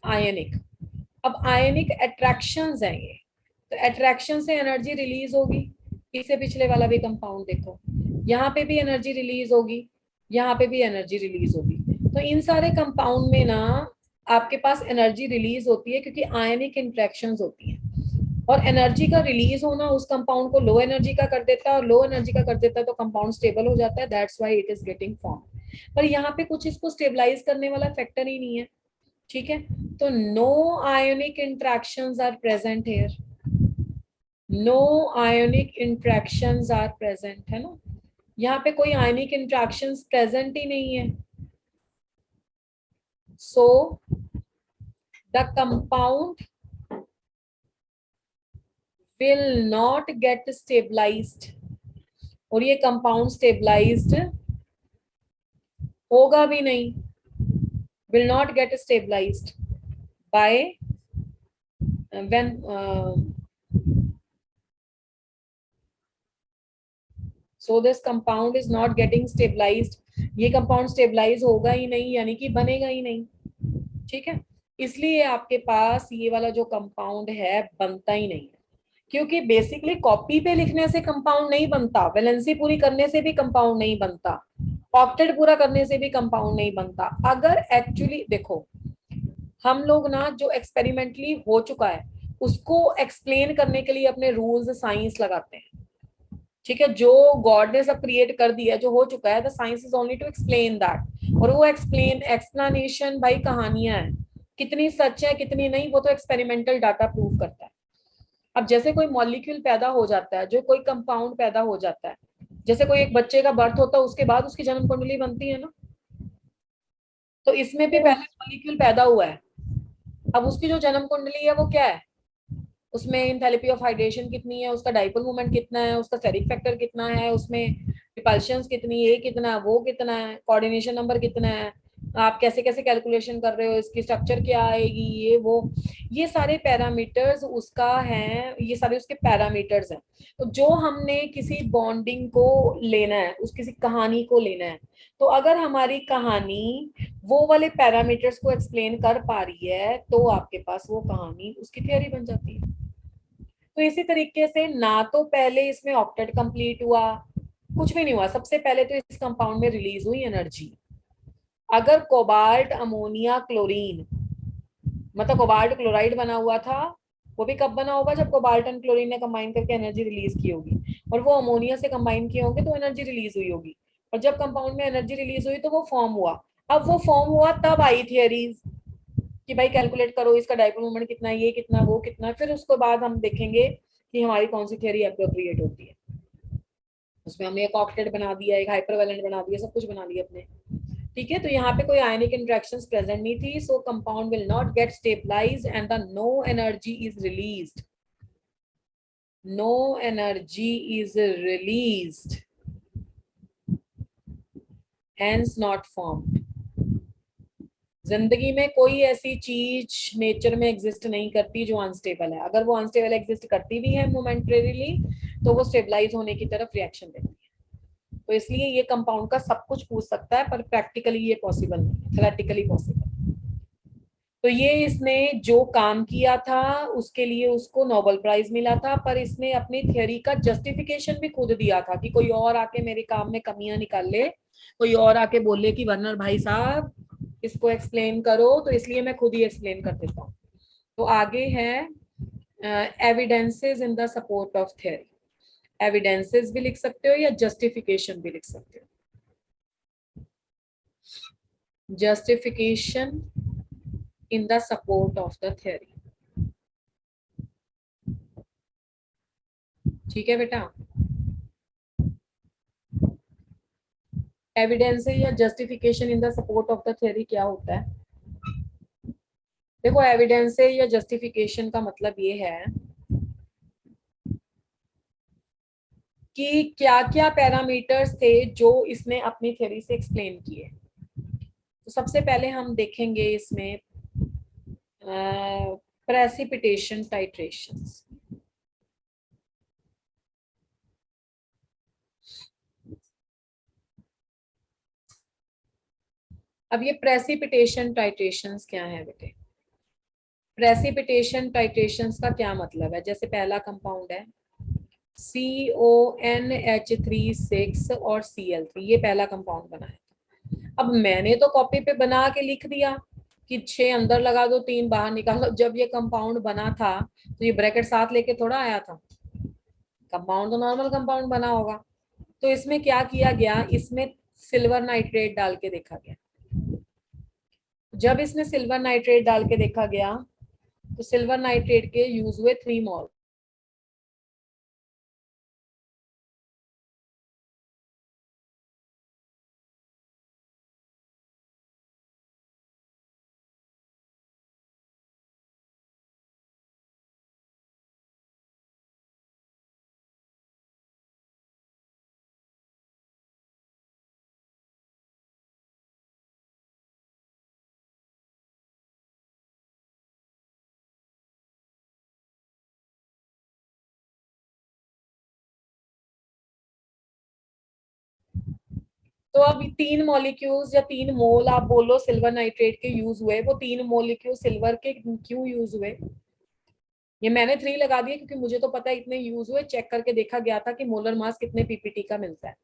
आयनिक। अब आयनिक अट्रैक्शंस हैं ये, तो अट्रैक्शन से एनर्जी रिलीज होगी। इससे पिछले वाला भी कंपाउंड देखो, यहाँ पे भी एनर्जी रिलीज होगी, यहाँ पे भी एनर्जी रिलीज होगी। तो इन सारे कंपाउंड में ना आपके पास एनर्जी रिलीज होती है क्योंकि आयनिक इंट्रैक्शंस होती हैं, और एनर्जी का रिलीज होना उस कंपाउंड को लो एनर्जी का कर देता है, और लो एनर्जी का कर देता है तो कंपाउंड स्टेबल हो जाता है। That's why it is getting form. पर यहाँ पे कुछ इसको स्टेबलाइज करने वाला फैक्टर ही नहीं है, ठीक है। तो no ionic interactions are present here, no ionic interactions are present, है ना। यहाँ पे कोई आयनिक इंट्रैक्शंस प्रेजेंट ही नहीं है। so the compound will not get stabilized, और ये कंपाउंड स्टेबलाइज्ड होगा भी नहीं, will not get stabilized by when so this compound is not getting stabilized, ये कंपाउंड स्टेबलाइज होगा ही नहीं, यानी कि बनेगा ही नहीं, ठीक है। इसलिए आपके पास ये वाला जो कंपाउंड है बनता ही नहीं है, क्योंकि बेसिकली कॉपी पे लिखने से कंपाउंड नहीं बनता, वैलेंसी पूरी करने से भी कंपाउंड नहीं बनता, ऑक्टेट पूरा करने से भी कंपाउंड नहीं बनता। अगर एक्चुअली देखो, हम लोग ना जो एक्सपेरिमेंटली हो चुका है उसको एक्सप्लेन करने के लिए अपने रूल्स साइंस लगाते हैं, ठीक है। जो गॉड ने सब क्रिएट कर दिया, जो हो चुका है, the science is only to explain that, और वो एक्सप्लेनेशन भाई कहानियां हैं, कितनी सच है कितनी नहीं वो तो एक्सपेरिमेंटल डाटा प्रूव करता है। अब जैसे कोई मॉलिक्यूल पैदा हो जाता है, जो कोई कंपाउंड पैदा हो जाता है, जैसे कोई एक बच्चे का बर्थ होता है उसके बाद उसकी जन्म कुंडली बनती है ना, तो इसमें भी पहले मॉलिक्यूल पैदा हुआ है, अब उसकी जो जन्म कुंडली है वो क्या है, उसमें इंथैल्पी ऑफ हाइड्रेशन कितनी है, उसका डाइपोल मोमेंट कितना है, उसका स्टेरिक फैक्टर कितना है, उसमें रिपल्शंस कितनी है, ये कितना है, वो कितना है, कोऑर्डिनेशन नंबर कितना है, आप कैसे कैसे कैलकुलेशन कर रहे हो, इसकी स्ट्रक्चर क्या आएगी, ये वो, ये सारे पैरामीटर्स उसका है, ये सारे उसके पैरामीटर्स हैं। तो जो हमने किसी बॉन्डिंग को लेना है, उस किसी कहानी को लेना है, तो अगर हमारी कहानी वो वाले पैरामीटर्स को एक्सप्लेन कर पा रही है तो आपके पास वो कहानी उसकी थियरी बन जाती है। तो इसी तरीके से ना तो पहले इसमें ऑक्टेट कंप्लीट हुआ, कुछ भी नहीं हुआ, सबसे पहले तो इस कंपाउंड में रिलीज हुई एनर्जी। अगर कोबाल्ट अमोनिया क्लोरीन, मतलब कोबाल्ट क्लोराइड बना हुआ था, वो भी कब बना होगा, जब कोबाल्ट एंड क्लोरीन ने कंबाइन करके एनर्जी रिलीज की होगी, और वो अमोनिया से कंबाइन किए होंगे तो एनर्जी रिलीज हुई होगी, और जब कंपाउंड में एनर्जी रिलीज हुई तो वो फॉर्म हुआ। अब वो फॉर्म हुआ तब आई थियरीज कि भाई कैलकुलेट करो इसका डाइपोल मोमेंट कितना है, ये कितना, वो कितना, फिर उसके बाद हम देखेंगे कि हमारी कौन सी थियरी अप्रोप्रिएट होती है। उसमें हमने एक ऑक्टेट बना दिया, एक हाइपरवैलेंट बना दिया, सब कुछ बना दिया अपने, ठीक है। तो यहाँ पे कोई आयनिक इंटरेक्शंस प्रेजेंट नहीं थी, so compound will not get stabilized and the no energy is released, no energy is released, hence not formed. जिंदगी में कोई ऐसी चीज नेचर में एग्जिस्ट नहीं करती जो अनस्टेबल है, अगर वो अनस्टेबल एग्जिस्ट करती भी है मोमेंटरीली तो वो स्टेबलाइज होने की तरफ रिएक्शन देती है। तो इसलिए ये कंपाउंड का सब कुछ पूछ सकता है, पर प्रैक्टिकली ये पॉसिबल नहीं है, थ्योरेटिकली पॉसिबल। तो ये इसने जो काम किया था उसके लिए उसको नोबेल प्राइज मिला था, पर इसने अपनी थियरी का जस्टिफिकेशन भी खुद दिया था कि कोई और आके मेरे काम में कमियां निकाल ले, कोई और आके बोले कि वर्नर भाई साहब इसको एक्सप्लेन करो, तो इसलिए मैं खुद ही एक्सप्लेन कर देता हूँ। तो आगे है evidences in the support of theory, evidences भी लिख सकते हो या जस्टिफिकेशन भी लिख सकते हो, justification in the support of the theory, ठीक है बेटा। एविडेंस या justification in the support of the theory क्या होता है? देखो एविडेंस या जस्टिफिकेशन का मतलब ये है कि क्या क्या पैरामीटर्स थे जो इसने अपनी थ्योरी से एक्सप्लेन किए। तो सबसे पहले हम देखेंगे इसमें प्रेसिपिटेशन टाइट्रेशंस। अब ये प्रेसिपिटेशन टाइट्रेशंस क्या है बेटे? प्रेसिपिटेशन टाइट्रेशंस का क्या मतलब है? जैसे पहला कंपाउंड है CONH36 और Cl3, ये पहला कंपाउंड बना है। अब मैंने तो कॉपी पे बना के लिख दिया कि 6 अंदर लगा दो 3 बाहर निकालो। जब ये कंपाउंड बना था तो ये ब्रैकेट साथ लेके थोड़ा आया था, कंपाउंड तो नॉर्मल कंपाउंड बना होगा। तो इसमें क्या किया गया, इसमें सिल्वर नाइट्रेट डाल के देखा गया। जब इसमें सिल्वर नाइट्रेट डाल के देखा गया तो सिल्वर नाइट्रेट के यूज हुए 3 मोल, तो अब 3 मॉलिक्यूल्स या 3 मोल आप बोलो सिल्वर नाइट्रेट के यूज हुए, वो 3 मॉलिक्यूल सिल्वर के क्यों यूज हुए? ये मैंने 3 लगा दिए क्योंकि मुझे तो पता है इतने यूज हुए, चेक करके देखा गया था कि मोलर मास कितने पीपीटी का मिलता है।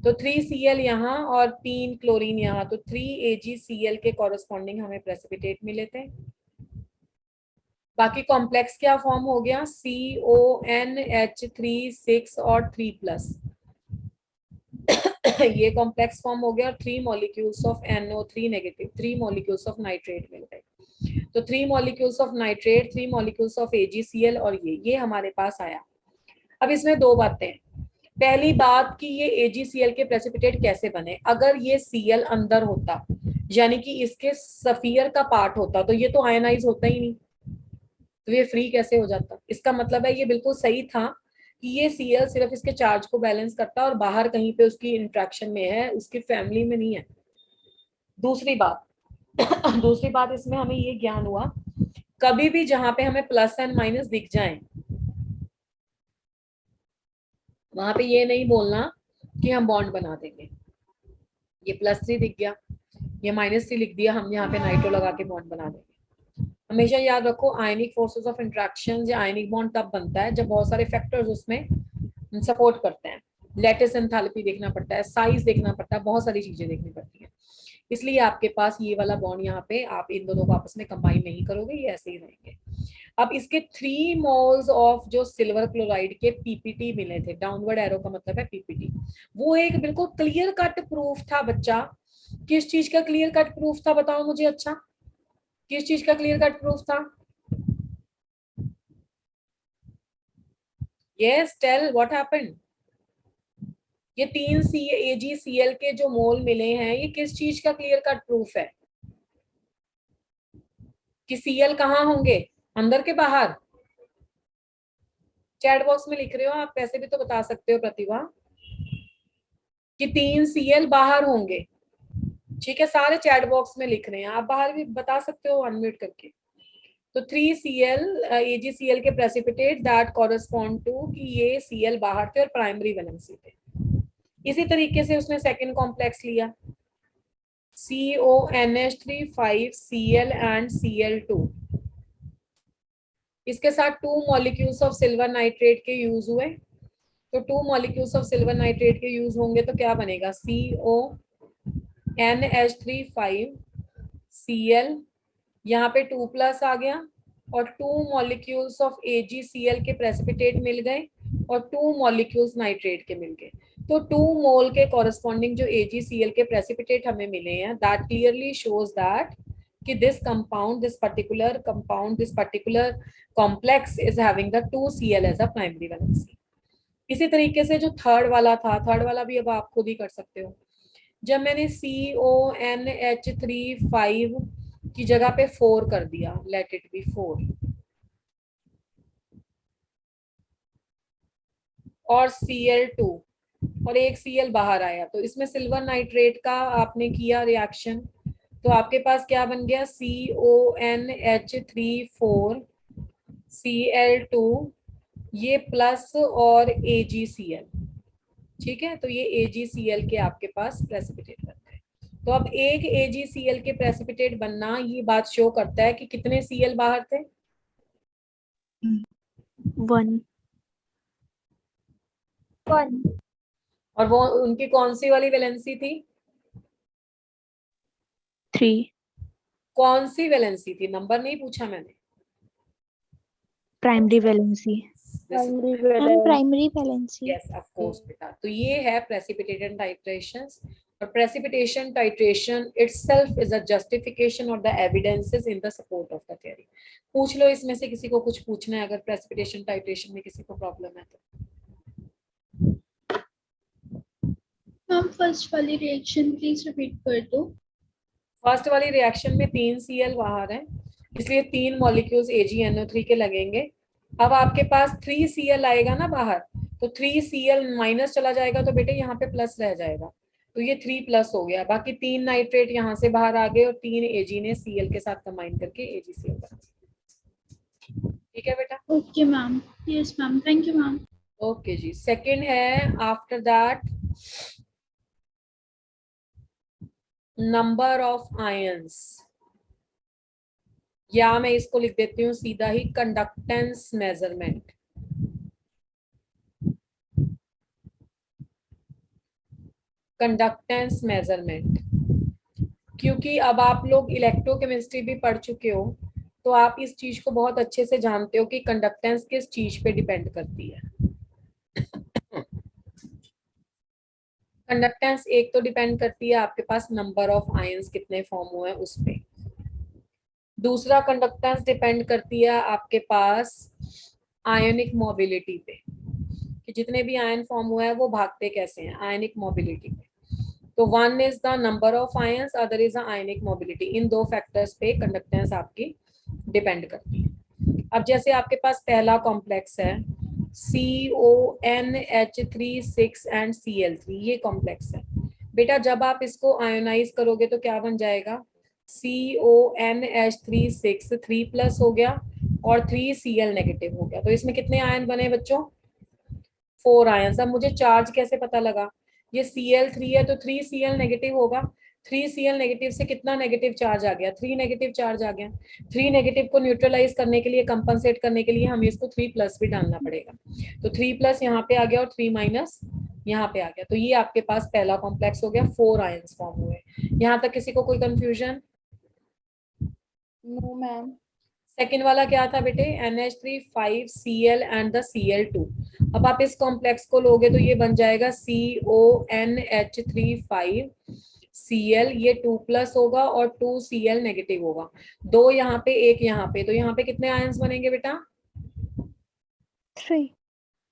तो 3Cl यहाँ और 3 क्लोरीन यहाँ, तो 3AgCl के कॉरेस्पॉन्डिंग हमें प्रेसिपिटेट मिले थे। बाकी कॉम्प्लेक्स क्या फॉर्म हो गया, CONH3 6 और 3+, ये कॉम्प्लेक्स फॉर्म हो गया। 3 molecules of NO3 negative, 3 molecules of nitrate मिल गए। तो 3 molecules of nitrate, 3 molecules of AgCl और ये हमारे पास आया। अब इसमें दो बातें हैं। पहली बात कि ये AgCl के प्रेसिपिटेट कैसे बने। अगर ये Cl अंदर होता, यानी कि इसके सफियर का पार्ट होता, तो ये तो आयनाइज होता ही नहीं, तो ये फ्री कैसे हो जाता? इसका मतलब है ये बिल्कुल सही था कि ये Cl सिर्फ इसके चार्ज को बैलेंस करता है और बाहर कहीं पे उसकी इंट्रैक्शन में है, उसकी फैमिली में नहीं है। दूसरी बात दूसरी बात इसमें हमें ये ज्ञान हुआ, कभी भी जहां पे हमें प्लस एंड माइनस दिख जाए, वहां पे ये नहीं बोलना कि हम बॉन्ड बना देंगे। ये +3 दिख गया, ये -3 लिख दिया, हम यहाँ पे नाइट्रो लगा के बॉन्ड बना देंगे। हमेशा याद रखो आयनिक फोर्सेस ऑफ इंट्रैक्शन या आयनिक बॉन्ड तब बनता है जब बहुत सारे फैक्टर्स उसमें सपोर्ट करते हैं। लैटिस एंथैल्पी देखना पड़ता है, साइज देखना पड़ता है, बहुत सारी चीजें देखनी पड़ती हैं। इसलिए आपके पास ये वाला बॉन्ड यहाँ पे आप इन दोनों को आपस में कंबाइन नहीं करोगे, ये ऐसे ही रहेंगे। अब इसके 3 मोल्स ऑफ जो सिल्वर क्लोराइड के पीपीटी मिले थे, डाउनवर्ड एरो का मतलब है पीपीटी, वो एक बिल्कुल क्लियर कट प्रूफ था बच्चा। किस चीज का क्लियर कट प्रूफ था बताओ मुझे? अच्छा, किस चीज का क्लियर कट प्रूफ था? Yes, tell what happened. ये 3 AgCl के जो मोल मिले हैं, ये किस चीज का क्लियर कट प्रूफ है कि Cl कहाँ होंगे, अंदर के बाहर? चैट बॉक्स में लिख रहे हो आप, कैसे भी तो बता सकते हो प्रतिभा कि 3 Cl बाहर होंगे। ठीक है, सारे चैट बॉक्स में लिख रहे हैं, आप बाहर भी बता सकते हो अनम्यूट करके। तो 3Cl AgCl के प्रेसिपिटेट दैट कॉरेस्पॉन्ड टू कि ये Cl बाहर थे और प्राइमरी वैलेंसी थे। इसी तरीके से उसने सेकंड कॉम्प्लेक्स लिया, CONH3 5Cl एंड Cl2, इसके साथ 2 मॉलिक्यूल्स ऑफ सिल्वर नाइट्रेट के यूज हुए। तो 2 मॉलिक्यूल्स ऑफ सिल्वर नाइट्रेट के यूज होंगे तो क्या बनेगा, CONH3 5Cl, यहाँ पे 2+ आ गया, और 2 मॉलिक्यूल्स ऑफ AgCl के प्रेसिपिटेट मिल गए और 2 मॉलिक्यूल्स नाइट्रेट के मिल गए। तो 2 मोल के कॉरेस्पॉन्डिंग जो AgCl के प्रेसिपिटेट हमें मिले हैं, दैट क्लियरली शोज दैट कि this particular complex is having the 2Cl as a primary valency। इसी तरीके से जो थर्ड वाला था, थर्ड वाला भी अब आप खुद ही कर सकते हो। जब मैंने CONH3 5 की जगह पे 4 कर दिया, लेट इट बी 4, और Cl2 और एक Cl बाहर आया, तो इसमें सिल्वर नाइट्रेट का आपने किया रिएक्शन, तो आपके पास क्या बन गया, CONH3 4 Cl2, ये प्लस और AgCl। ठीक है, तो ये AgCl के आपके पास प्रेसिपिटेट बनता है। तो अब एक AgCl के प्रेसिपिटेट बनना, ये बात शो करता है कि कितने Cl बाहर थे?
1
और वो उनकी कौन सी वाली वैलेंसी थी?
3
कौन सी वैलेंसी थी, नंबर नहीं पूछा मैंने।
Primary valency
yes of course बेटा। तो ये है प्रेसिपिटेशन टाइट्रेशंस, और precipitation titration itself is a justification और the evidences in the support of the theory. पूछ लो इसमें से किसी को कुछ पूछना है, अगर प्रेसिपिटेशन टाइट्रेशन में किसी को प्रॉब्लम है तो।
मैम फर्स्ट वाली रिएक्शन प्लीज रिपीट कर दो।
फर्स्ट वाली रिएक्शन में 3 Cl बाहर है, इसलिए 3 मॉलिक्यूल्स AgNO3 के लगेंगे। अब आपके पास 3 Cl आएगा ना बाहर, तो 3 Cl माइनस चला जाएगा तो बेटे यहाँ पे प्लस रह जाएगा, तो ये 3+ हो गया। बाकी 3 नाइट्रेट यहाँ से बाहर आ गए और 3 Ag ने Cl के साथ कंबाइन करके AgCl बना दिया। ठीक है बेटा?
Okay ma'am, yes ma'am, thank you ma'am.
Okay जी। सेकंड है after that number of ions, या मैं इसको लिख देती हूँ सीधा ही कंडक्टेंस मेजरमेंट। कंडक्टेंस मेजरमेंट, क्योंकि अब आप लोग इलेक्ट्रोकेमिस्ट्री भी पढ़ चुके हो तो आप इस चीज को बहुत अच्छे से जानते हो कि कंडक्टेंस किस चीज पे डिपेंड करती है। कंडक्टेंस एक तो डिपेंड करती है आपके पास नंबर ऑफ आयंस कितने फॉर्म हुए हैं उस पे। दूसरा कंडक्टेंस डिपेंड करती है आपके पास आयनिक मोबिलिटी पे, कि जितने भी आयन फॉर्म हुए हैं वो भागते कैसे हैं, आयनिक मोबिलिटी पे। तो one is the number of ions, other is the ionic mobility. इन दो फैक्टर्स पे कंडक्टेंस आपकी डिपेंड करती है। अब जैसे आपके पास पहला कॉम्प्लेक्स है CONH3 6 एंड Cl3, ये कॉम्प्लेक्स है बेटा। जब आप इसको आयोनाइज करोगे तो क्या बन जाएगा, CONH3 6 3+ हो गया और 3Cl नेगेटिव हो गया। तो इसमें कितने आयन बने बच्चों, 4 आयन। अब मुझे चार्ज कैसे पता लगा, ये Cl3 है तो 3Cl नेगेटिव होगा। 3Cl नेगेटिव से कितना नेगेटिव चार्ज आ गया, 3 नेगेटिव चार्ज आ गया। 3 नेगेटिव को न्यूट्रलाइज करने के लिए, कंपनसेट करने के लिए हमें इसको 3+ भी डालना पड़ेगा। तो 3+ यहाँ पे आ गया और 3- यहाँ पे आ गया। तो ये आपके पास पहला कॉम्प्लेक्स हो गया, 4 आयंस फॉर्म हुए। यहाँ तक किसी को कोई कंफ्यूजन?
No ma'am.
सेकेंड वाला क्या था बेटे, NH3 5Cl and the Cl2। अब आप इस कॉम्प्लेक्स को लोगे तो ये बन जाएगा CONH3 5Cl, ये 2+ होगा और 2Cl नेगेटिव होगा। 2 यहाँ पे, 1 यहाँ पे, तो यहाँ पे कितने आयंस बनेंगे बेटा,
3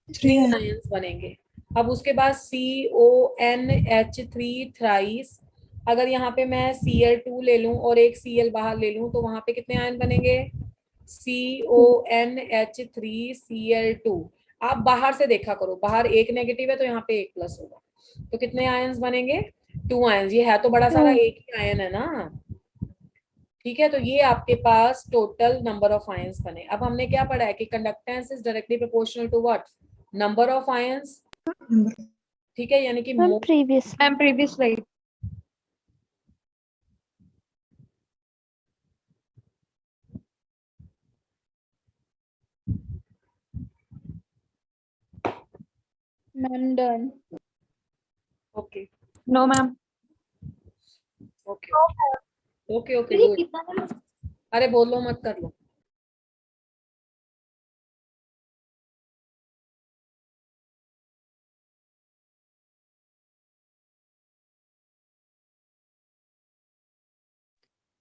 3 आयंस बनेंगे। अब उसके बाद CONH3 थ्राइस, अगर यहाँ पे मैं Cl2 ले लूं और एक Cl बाहर ले लूं तो वहां पे कितने आयन बनेंगे, CONH3 Cl2। आप बाहर से देखा करो, बाहर 1 नेगेटिव है तो यहाँ पे 1+ होगा। तो कितने आयंस बनेंगे, 2 आयंस। ये है तो बड़ा सारा एक ही आयन है ना, ठीक है। तो ये आपके पास टोटल नंबर ऑफ आयंस बने। अब हमने क्या पढ़ा है कि conductance is directly proportional to what, number of ions, ठीक है। यानी कि
ma'am previous
slide. Ma'am done.
Okay
no ma'am.
Okay okay okay good. अरे बोलो मत, कर लो।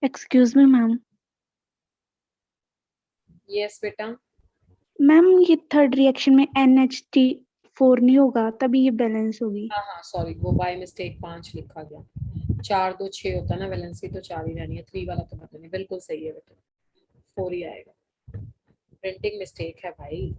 Excuse me ma'am.
यस बेटा।
मैम ये थर्ड रिएक्शन में NH4 नहीं होगा, तभी ये बैलेंस होगी।
हाँ हाँ सॉरी, वो बाय मिस्टेक 5 लिखा गया। 4 2 6 होता है ना, वैलेंसी तो 4 ही रहनी है। 3 वाला तो पता नहीं, बिल्कुल सही है बेटा, 4 ही आएगा। प्रिंटिंग मिस्टेक है भाई।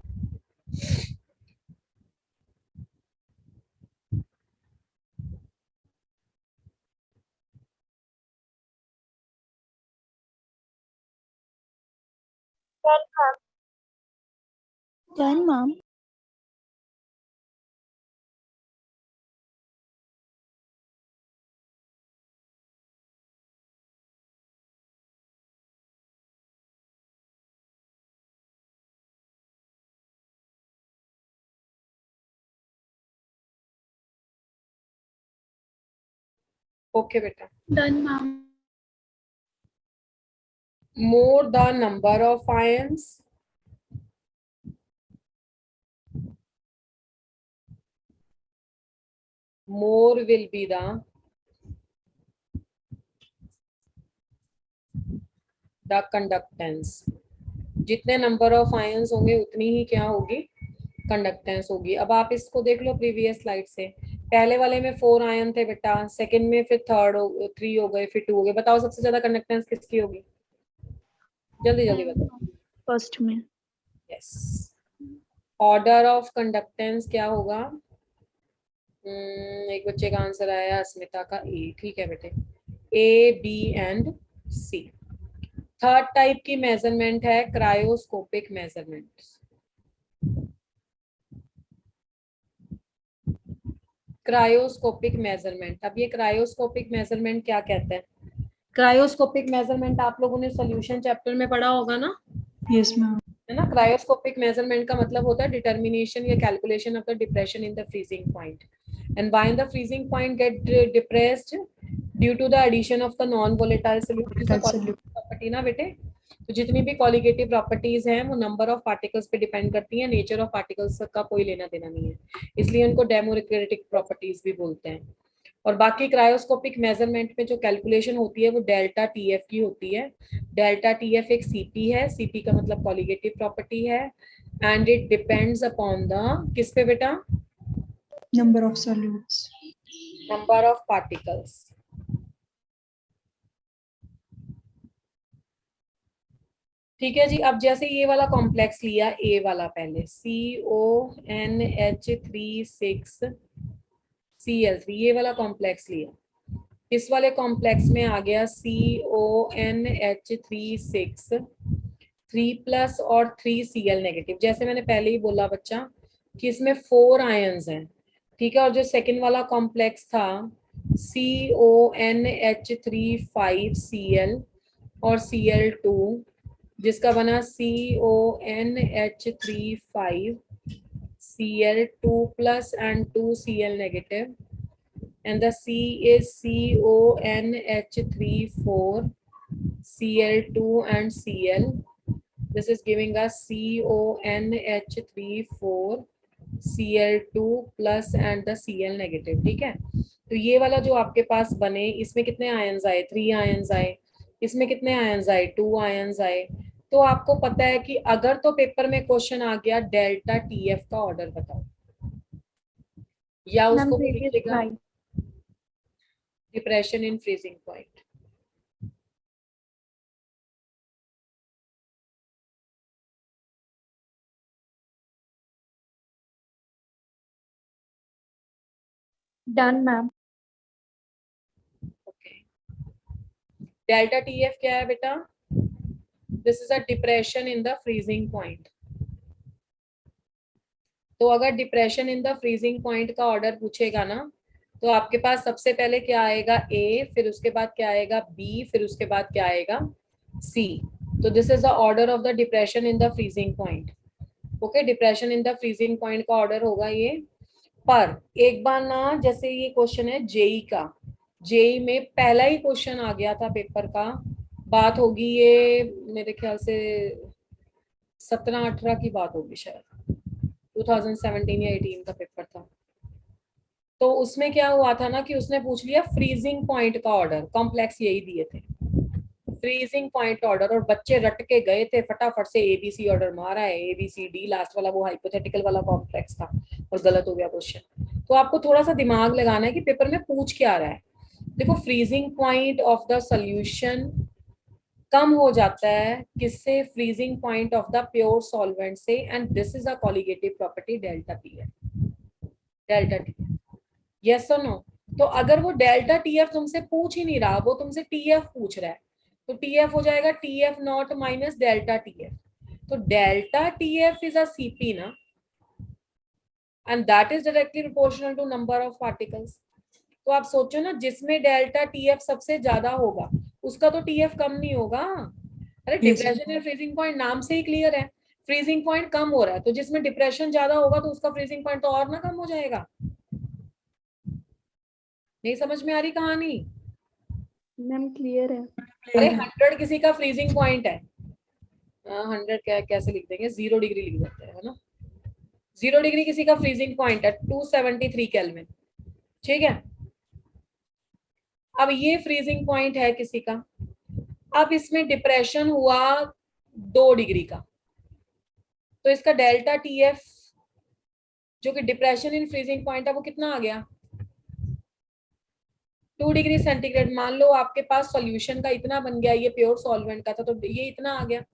Done ma'am.
ओके बेटा।
Done ma'am.
More the number of ions, more will be the conductance। जितने नंबर ऑफ आयंस होंगे उतनी ही क्या होगी, कंडक्टेंस होगी। अब आप इसको देख लो प्रीवियस स्लाइड से, पहले वाले में 4 आयन थे बेटा, सेकंड में फिर 3 हो गए, फिर 2 हो गए। बताओ सबसे ज्यादा कंडक्टेंस किसकी होगी, जल्दी जल्दी बताओ।
फर्स्ट में।
यस, ऑर्डर ऑफ कंडक्टेंस क्या होगा, एक बच्चे का आंसर आया अस्मिता का ए, ठीक है बेटे, A B and C। Third type की मेजरमेंट है क्रायोस्कोपिक मेजरमेंट। Cryoscopic measurement. अब ये क्रायोस्कोपिक मेजरमेंट क्या कहते हैं? क्रायोस्कोपिक मेजरमेंट आप लोगों ने सॉल्यूशन चैप्टर में पढ़ा होगा ना,
यस मैम।
है ना। क्रायोस्कोपिक मेजरमेंट का मतलब होता है डिटर्मिनेशन या calculation of the depression in the freezing point, and why the freezing point get depressed due to the addition of the non volatile solution property ना बेटे। तो जितनी भी कॉलिगेटिव प्रॉपर्टीज हैं वो नंबर ऑफ पार्टिकल्स पे depend करती हैं, नेचर ऑफ पार्टिकल्स का कोई लेना देना नहीं है, इसलिए उनको डेमोक्रेटिक प्रॉपर्टीज भी बोलते हैं। और बाकी क्रायोस्कोपिक मेजरमेंट में जो कैलकुलेशन होती है वो डेल्टा टीएफ की होती है। डेल्टा टीएफ एक सीपी है, सीपी का मतलब कॉलिगेटिव प्रॉपर्टी है, and it depends upon the किस पे बेटा?
Number of solutes.
Number of particles. ठीक है जी। अब जैसे ये वाला कॉम्प्लेक्स लिया, ए वाला पहले CONH36Cl3, ये वाला कॉम्प्लेक्स लिया। इस वाले कॉम्प्लेक्स में आ गया CONH36 3+ और 3Cl नेगेटिव। जैसे मैंने पहले ही बोला बच्चा कि इसमें 4 आयंस हैं, ठीक है। और जो सेकंड वाला कॉम्प्लेक्स था CONH35Cl और Cl2, जिसका बना CONH35Cl2+ and 2Cl negative, and the C is CONH34Cl2 and Cl. This is giving us CONH34Cl2+ and the Cl negative, ठीक है। तो ये वाला जो आपके पास बने, इसमें कितने आयंस आए? 3 आयंस आए। इसमें कितने आयंस आए? 2 आयंस आए। तो आपको पता है कि अगर तो पेपर में क्वेश्चन आ गया डेल्टा टीएफ का ऑर्डर बताओ, या उसको लिखेगा depression in freezing point.
Done ma'am.
Okay, delta TF क्या है बेटा? This is a depression in the freezing point. तो अगर depression in the freezing point का ऑर्डर पूछेगा ना, तो आपके पास सबसे पहले क्या आएगा? ए, फिर उसके बाद क्या आएगा? बी, फिर उसके बाद क्या आएगा? सी। तो this is the order of the depression in the freezing point. Okay, depression in the freezing point का ऑर्डर होगा ये। पर एक बार ना, जैसे ये क्वेश्चन है जेई का, जेई में पहला ही क्वेश्चन आ गया था पेपर का, बात होगी ये मेरे ख्याल से 17-18 की बात होगी शायद, 2017 या 18 का पेपर था। तो उसमें क्या हुआ था ना कि उसने पूछ लिया फ्रीजिंग पॉइंट का ऑर्डर, कॉम्प्लेक्स यही दिए थे, फ्रीजिंग पॉइंट ऑर्डर, और बच्चे रट के गए थे फटाफट से एबीसी ऑर्डर मारा है, ABCD, लास्ट वाला वो हाइपोथेटिकल वाला कॉम्प्लेक्स था और गलत हो गया क्वेश्चन। तो आपको थोड़ा सा दिमाग लगाना है कि पेपर में पूछ क्या रहा है। देखो, freezing point of the solution कम हो जाता है किससे? Freezing point of the pure solvent से, and this is a colligative property delta TF. Delta TF, yes और नो? तो अगर वो डेल्टा टीएफ तुमसे पूछ ही नहीं रहा, वो तुमसे टीएफ पूछ रहा है, तो टीएफ हो जाएगा TF not minus delta TF. तो डेल्टा टीएफ इज अ सीपी ना, and that is directly proportional to number of particles. तो आप सोचो ना, जिसमें डेल्टा टीएफ सबसे ज्यादा होगा उसका तो टीएफ कम नहीं होगा। अरे डिप्रेशन या फ्रीजिंग पॉइंट नाम से ही क्लियर है, फ्रीजिंग पॉइंट कम हो रहा है, तो जिसमें डिप्रेशन ज्यादा होगा तो उसका फ्रीजिंग पॉइंट तो और ना कम हो जाएगा। नहीं समझ में आ रही कहानी?
मैम क्लियर है।
अरे 100 किसी का फ्रीजिंग पॉइंट है, 100 क्या कैसे लिख देंगे, 0 डिग्री लिख देते हैं, है ना। 0 डिग्री किसी का फ्रीजिंग पॉइंट है, 273 केल्विन, ठीक है। अब ये फ्रीजिंग पॉइंट है किसी का, अब इसमें डिप्रेशन हुआ 2 डिग्री का, तो इसका डेल्टा टीएफ जो कि डिप्रेशन इन फ्रीजिंग पॉइंट है वो कितना आ गया? 2 डिग्री सेंटीग्रेड। मान लो आपके पास सॉल्यूशन का इतना बन गया, ये प्योर सॉल्वेंट का था तो ये इतना आ गया।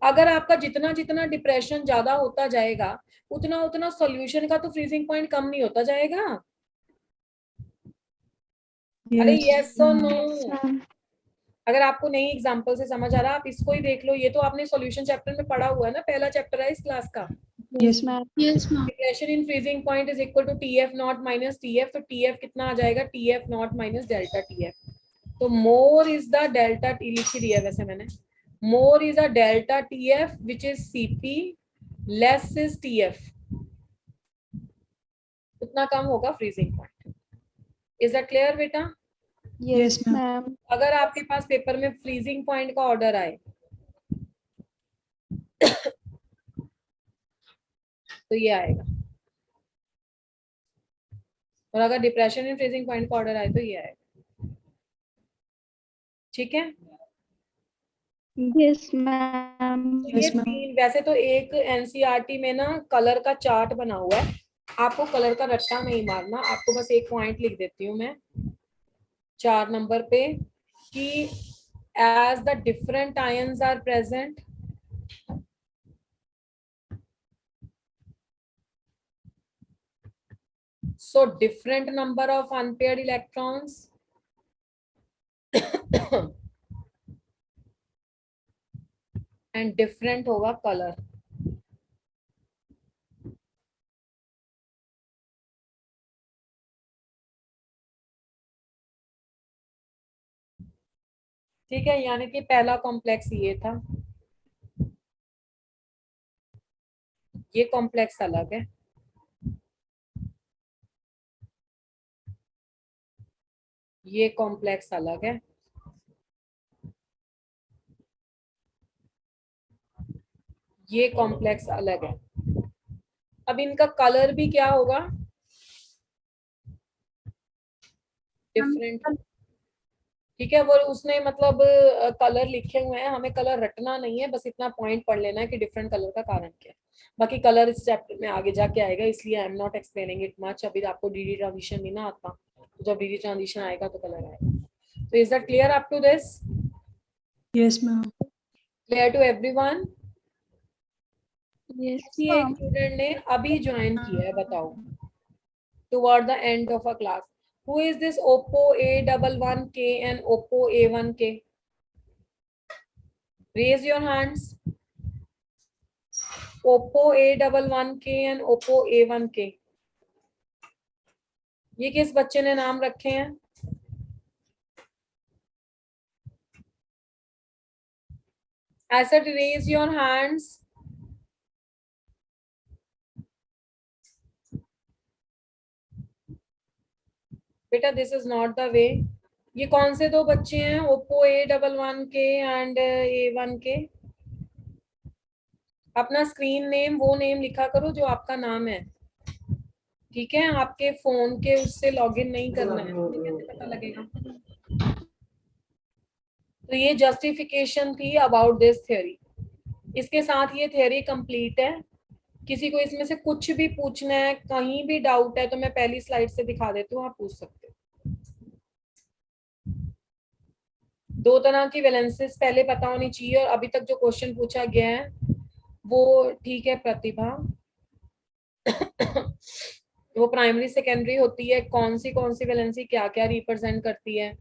अगर आपका जितना जितना डिप्रेशन ज्यादा होता जाएगा उतना उतना सॉल्यूशन का तो फ्रीजिंग पॉइंट कम नहीं होता जाएगा। अरे यस और नो? अगर आपको नई एग्जांपल से समझ आ रहा, आप इसको ही देख लो, ये तो आपने सॉल्यूशन चैप्टर में पढ़ा हुआ है ना, पहला चैप्टर है इस क्लास का।
Yes,
ma'am
Yes, ma'am.
Depression in freezing point is equal to TF not minus TF, तो TF कितना आ जाएगा, TF not minus delta TF। तो more is the delta T, लिख ही दिया वैसे मैंने, more is a delta TF which is CP, less is TF, उतना कम होगा freezing point. Is that clear बेटा?
Yes, ma'am.
मैम
अगर आपके पास पेपर में फ्रीजिंग पॉइंट का ऑर्डर आए तो ये आएगा, और अगर डिप्रेशन इन फ्रीजिंग पॉइंट का ऑर्डर आए तो ये आएगा। ठीक है,
यस मैम
ये
Yes, ma'am.
तीन, वैसे तो एक एनसीईआरटी में ना कलर का चार्ट बना हुआ है, आपको कलर का रट्टा नहीं मारना, आपको बस एक पॉइंट लिख देती हूँ मैं 4 नंबर पे कि as the different ions are present, so different number of unpaired electrons and different होगा color। ठीक है, यानी कि पहला कॉम्प्लेक्स ये था, ये कॉम्प्लेक्स अलग है, ये कॉम्प्लेक्स अलग है, ये कॉम्प्लेक्स अलग है। अब इनका कलर भी क्या होगा, डिफरेंट। ठीक है, वो उसने मतलब कलर लिखे हुए हैं, हमें कलर रटना नहीं है, बस इतना पॉइंट पढ़ लेना है कि डिफरेंट कलर का कारण क्या है। बाकी कलर इस चैप्टर में आगे जाके आएगा, इसलिए I am not explaining it much. अभी आपको डीडी ट्रांजिशन नहीं ना आता, तो जब डीडी ट्रांजिशन आएगा तो कलर आएगा। तो is that clear up to this?
Yes, ma'am.
Clear to everyone?
Yes
किसी एक स्टूडेंट ने अभी ज्वाइन किया है, बताओ, toward the end of a class. Who is this Oppo A11K and Oppo A1K? Raise your hands. Oppo A11K and Oppo A1K. ये किस बच्चे ने नाम रखे हैं? I said raise your hands. बेटा this is not the way. ये कौन से दो बच्चे हैं, Oppo A11K and A1K? अपना स्क्रीन नेम, वो नेम लिखा करो जो आपका नाम है, ठीक है? आपके फोन के उससे लॉगिन नहीं करना है, तो कैसे पता लगेगा? तो ये जस्टिफिकेशन थी अबाउट दिस थ्योरी। इसके साथ ये थ्योरी कंप्लीट है। किसी को इसमें से कुछ भी पूछना है, कहीं भी डाउट है, तो मैं पहली स्लाइड से दिखा देती हूँ, आप पूछ सकते हो। दो तरह की वैलेंसेस पहले पता होनी चाहिए, और अभी तक जो क्वेश्चन पूछा गया है वो ठीक है प्रतिभा। वो प्राइमरी सेकेंडरी होती है, कौन सी वैलेंसी क्या क्या रिप्रेजेंट करती है,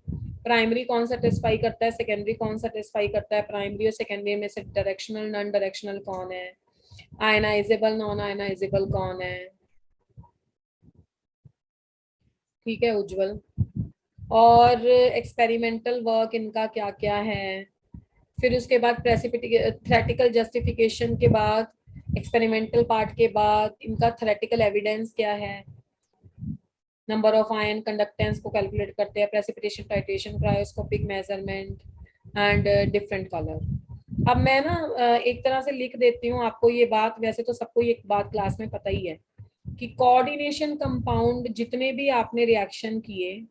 प्राइमरी कौन सेटिस्फाई करता है, सेकेंडरी कौन सेटिस्फाई करता है, प्राइमरी और सेकेंडरी में से डायरेक्शनल नॉन डायरेक्शनल कौन है, आयनाइजेबल नॉन आयनाइजेबल कौन है। ठीक है उज्जवल, और एक्सपेरिमेंटल वर्क इनका क्या क्या है, फिर उसके बाद थ्योरेटिकल जस्टिफिकेशन के बाद, एक्सपेरिमेंटल पार्ट के बाद इनका थ्योरेटिकल एविडेंस क्या है, नंबर ऑफ आयन, कंडक्टेंस को कैलकुलेट करते हैं, precipitation, titration, cryoscopic measurement and different colour. अब मैं ना एक तरह से लिख देती हूँ आपको ये बात, वैसे तो सबको ये बात क्लास में पता ही है कि कोऑर्डिनेशन कंपाउंड जितने भी आपने रिएक्शन किए,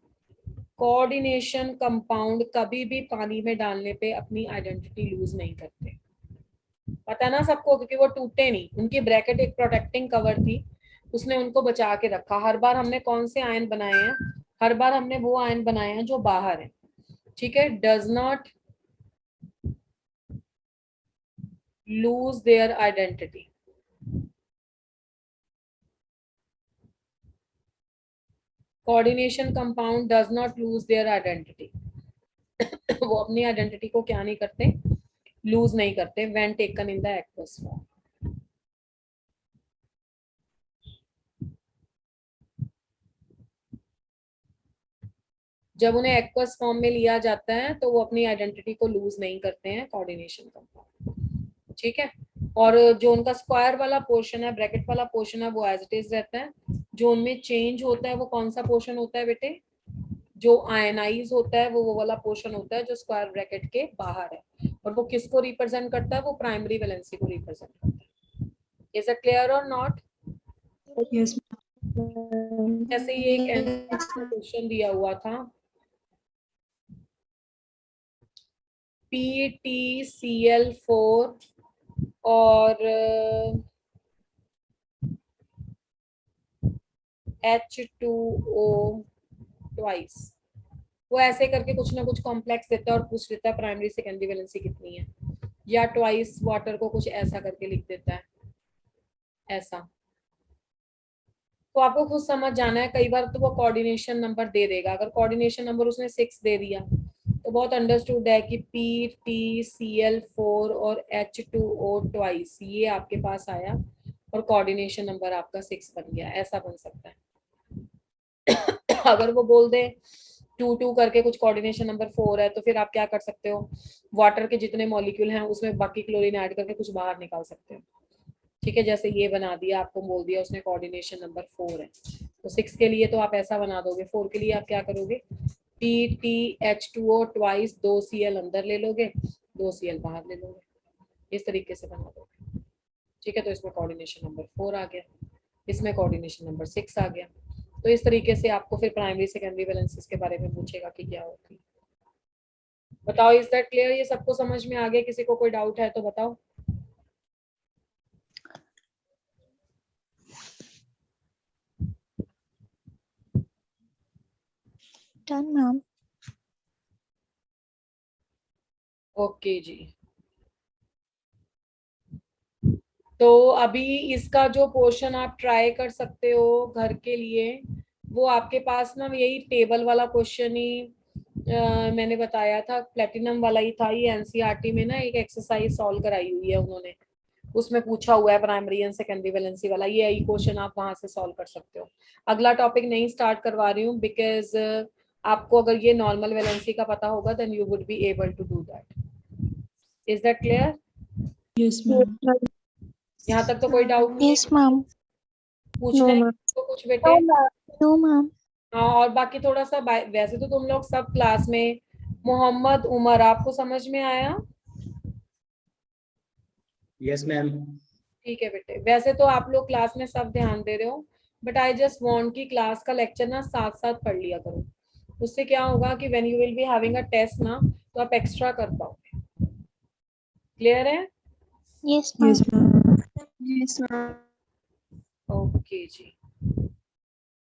कोऑर्डिनेशन कंपाउंड कभी भी पानी में डालने पे अपनी आइडेंटिटी लूज नहीं करते, पता है ना सबको, क्योंकि वो टूटे नहीं, उनकी ब्रैकेट एक प्रोटेक्टिंग कवर थी, उसने उनको बचा के रखा। हर बार हमने कौन से आयन बनाए हैं, हर बार हमने वो आयन बनाए हैं जो बाहर है, ठीक है, does not lose their identity. Coordination compound does not lose their identity. वो अपनी आइडेंटिटी को क्या नहीं करते, लूज नहीं करते, when taken in the aqueous form. जब उन्हें एक्वस फॉर्म में लिया जाता है तो वो अपनी आइडेंटिटी को लूज नहीं करते हैं कोऑर्डिनेशन कंपाउंड, ठीक है। और जो उनका स्क्वायर वाला पोर्शन है, ब्रैकेट वाला पोर्शन है, वो एज इट इज रहता है। जो उनमें चेंज होता है वो कौन सा पोर्शन होता है बेटे? जो आयनाइज होता है वो वाला पोर्शन होता है जो स्क्वायर ब्रैकेट के बाहर है, और वो किसको रिप्रेजेंट करता है? वो प्राइमरी वैलेंसी को रिप्रेजेंट करता है। इज इट क्लियर और नॉट?
Yes, ma'am.
जैसे ये एक क्वेश्चन दिया हुआ था, PTCl4 और H2O ट्वाइस, वो ऐसे करके कुछ ना कुछ कॉम्प्लेक्स देता है और पूछ लेता है प्राइमरी सेकेंडरी वैलेंसी कितनी है, या ट्वाइस वाटर को कुछ ऐसा करके लिख देता है ऐसा। तो आपको खुद समझ जाना है, कई बार तो वो कोऑर्डिनेशन नंबर दे देगा। अगर कोऑर्डिनेशन नंबर उसने 6 दे दिया तो बहुत अंडरस्टूड है कि PTCl4 और H2O ट्वाइस ये आपके पास आया और कोऑर्डिनेशन नंबर आपका 6 बन गया, ऐसा बन सकता है। अगर वो बोल दे 2 करके कुछ कोऑर्डिनेशन नंबर 4 है, तो फिर आप क्या कर सकते हो? वाटर के जितने मॉलिक्यूल हैं उसमें बाकी क्लोरीन ऐड करके कुछ बाहर निकाल सकते हो, ठीक है। जैसे ये बना दिया, आपको बोल दिया उसने कोऑर्डिनेशन नंबर 4 है, तो 6 के लिए तो आप ऐसा बना दोगे, 4 के लिए आप क्या करोगे? PTH2O ट्वाइस 2Cl अंदर ले लोगे, 2Cl बाहर ले लोगे, इस तरीके से बना दोगे, ठीक है। तो इसमें कोऑर्डिनेशन नंबर 4 आ गया, इसमें कोऑर्डिनेशन नंबर 6 आ गया। तो इस तरीके से आपको फिर प्राइमरी सेकेंडरी वैलेंसीज के बारे में पूछेगा कि क्या होती है। बताओ, इज दैट क्लियर? ये सबको समझ में आ गया? किसी को कोई डाउट है तो बताओ।
Done, ma'am.
ओके जी, तो अभी इसका जो पोर्शन आप ट्राई कर सकते हो घर के लिए, वो आपके पास ना यही टेबल वाला क्वेश्चन ही मैंने बताया था, प्लेटिनम वाला ही था। ये एनसीईआरटी में ना एक एक्सरसाइज सॉल्व कराई हुई है उन्होंने, उसमें पूछा हुआ है प्राइमरी एंड सेकेंडरी वैलेंसी वाला, ये आई क्वेश्चन आप वहां से सॉल्व कर सकते हो। अगला टॉपिक नहीं स्टार्ट करवा रही हूँ, बिकॉज आपको अगर ये नॉर्मल वैलेंसी का पता होगा then you would be able to do that. Is that clear?
Yes, ma'am.
यहाँ तक तो कोई डाउट नहीं?
Yes, ma'am.
पूछना है तो कुछ बेटे?
No, ma'am.
हाँ, और बाकी थोड़ा सा वैसे तो तुम लोग सब क्लास में, मोहम्मद उमर आपको समझ में आया?
Yes ma'am.
ठीक है बेटे, वैसे तो आप लोग क्लास में सब ध्यान दे रहे हो, बट आई जस्ट वांट कि क्लास का लेक्चर ना साथ साथ पढ़ लिया करो। उससे क्या होगा कि when you will be having a test ना, तो आप एक्स्ट्रा कर पाओगे। क्लियर है?
Yes, ma'am.
Yes, ma'am.
Yes, ma'am.
Okay जी।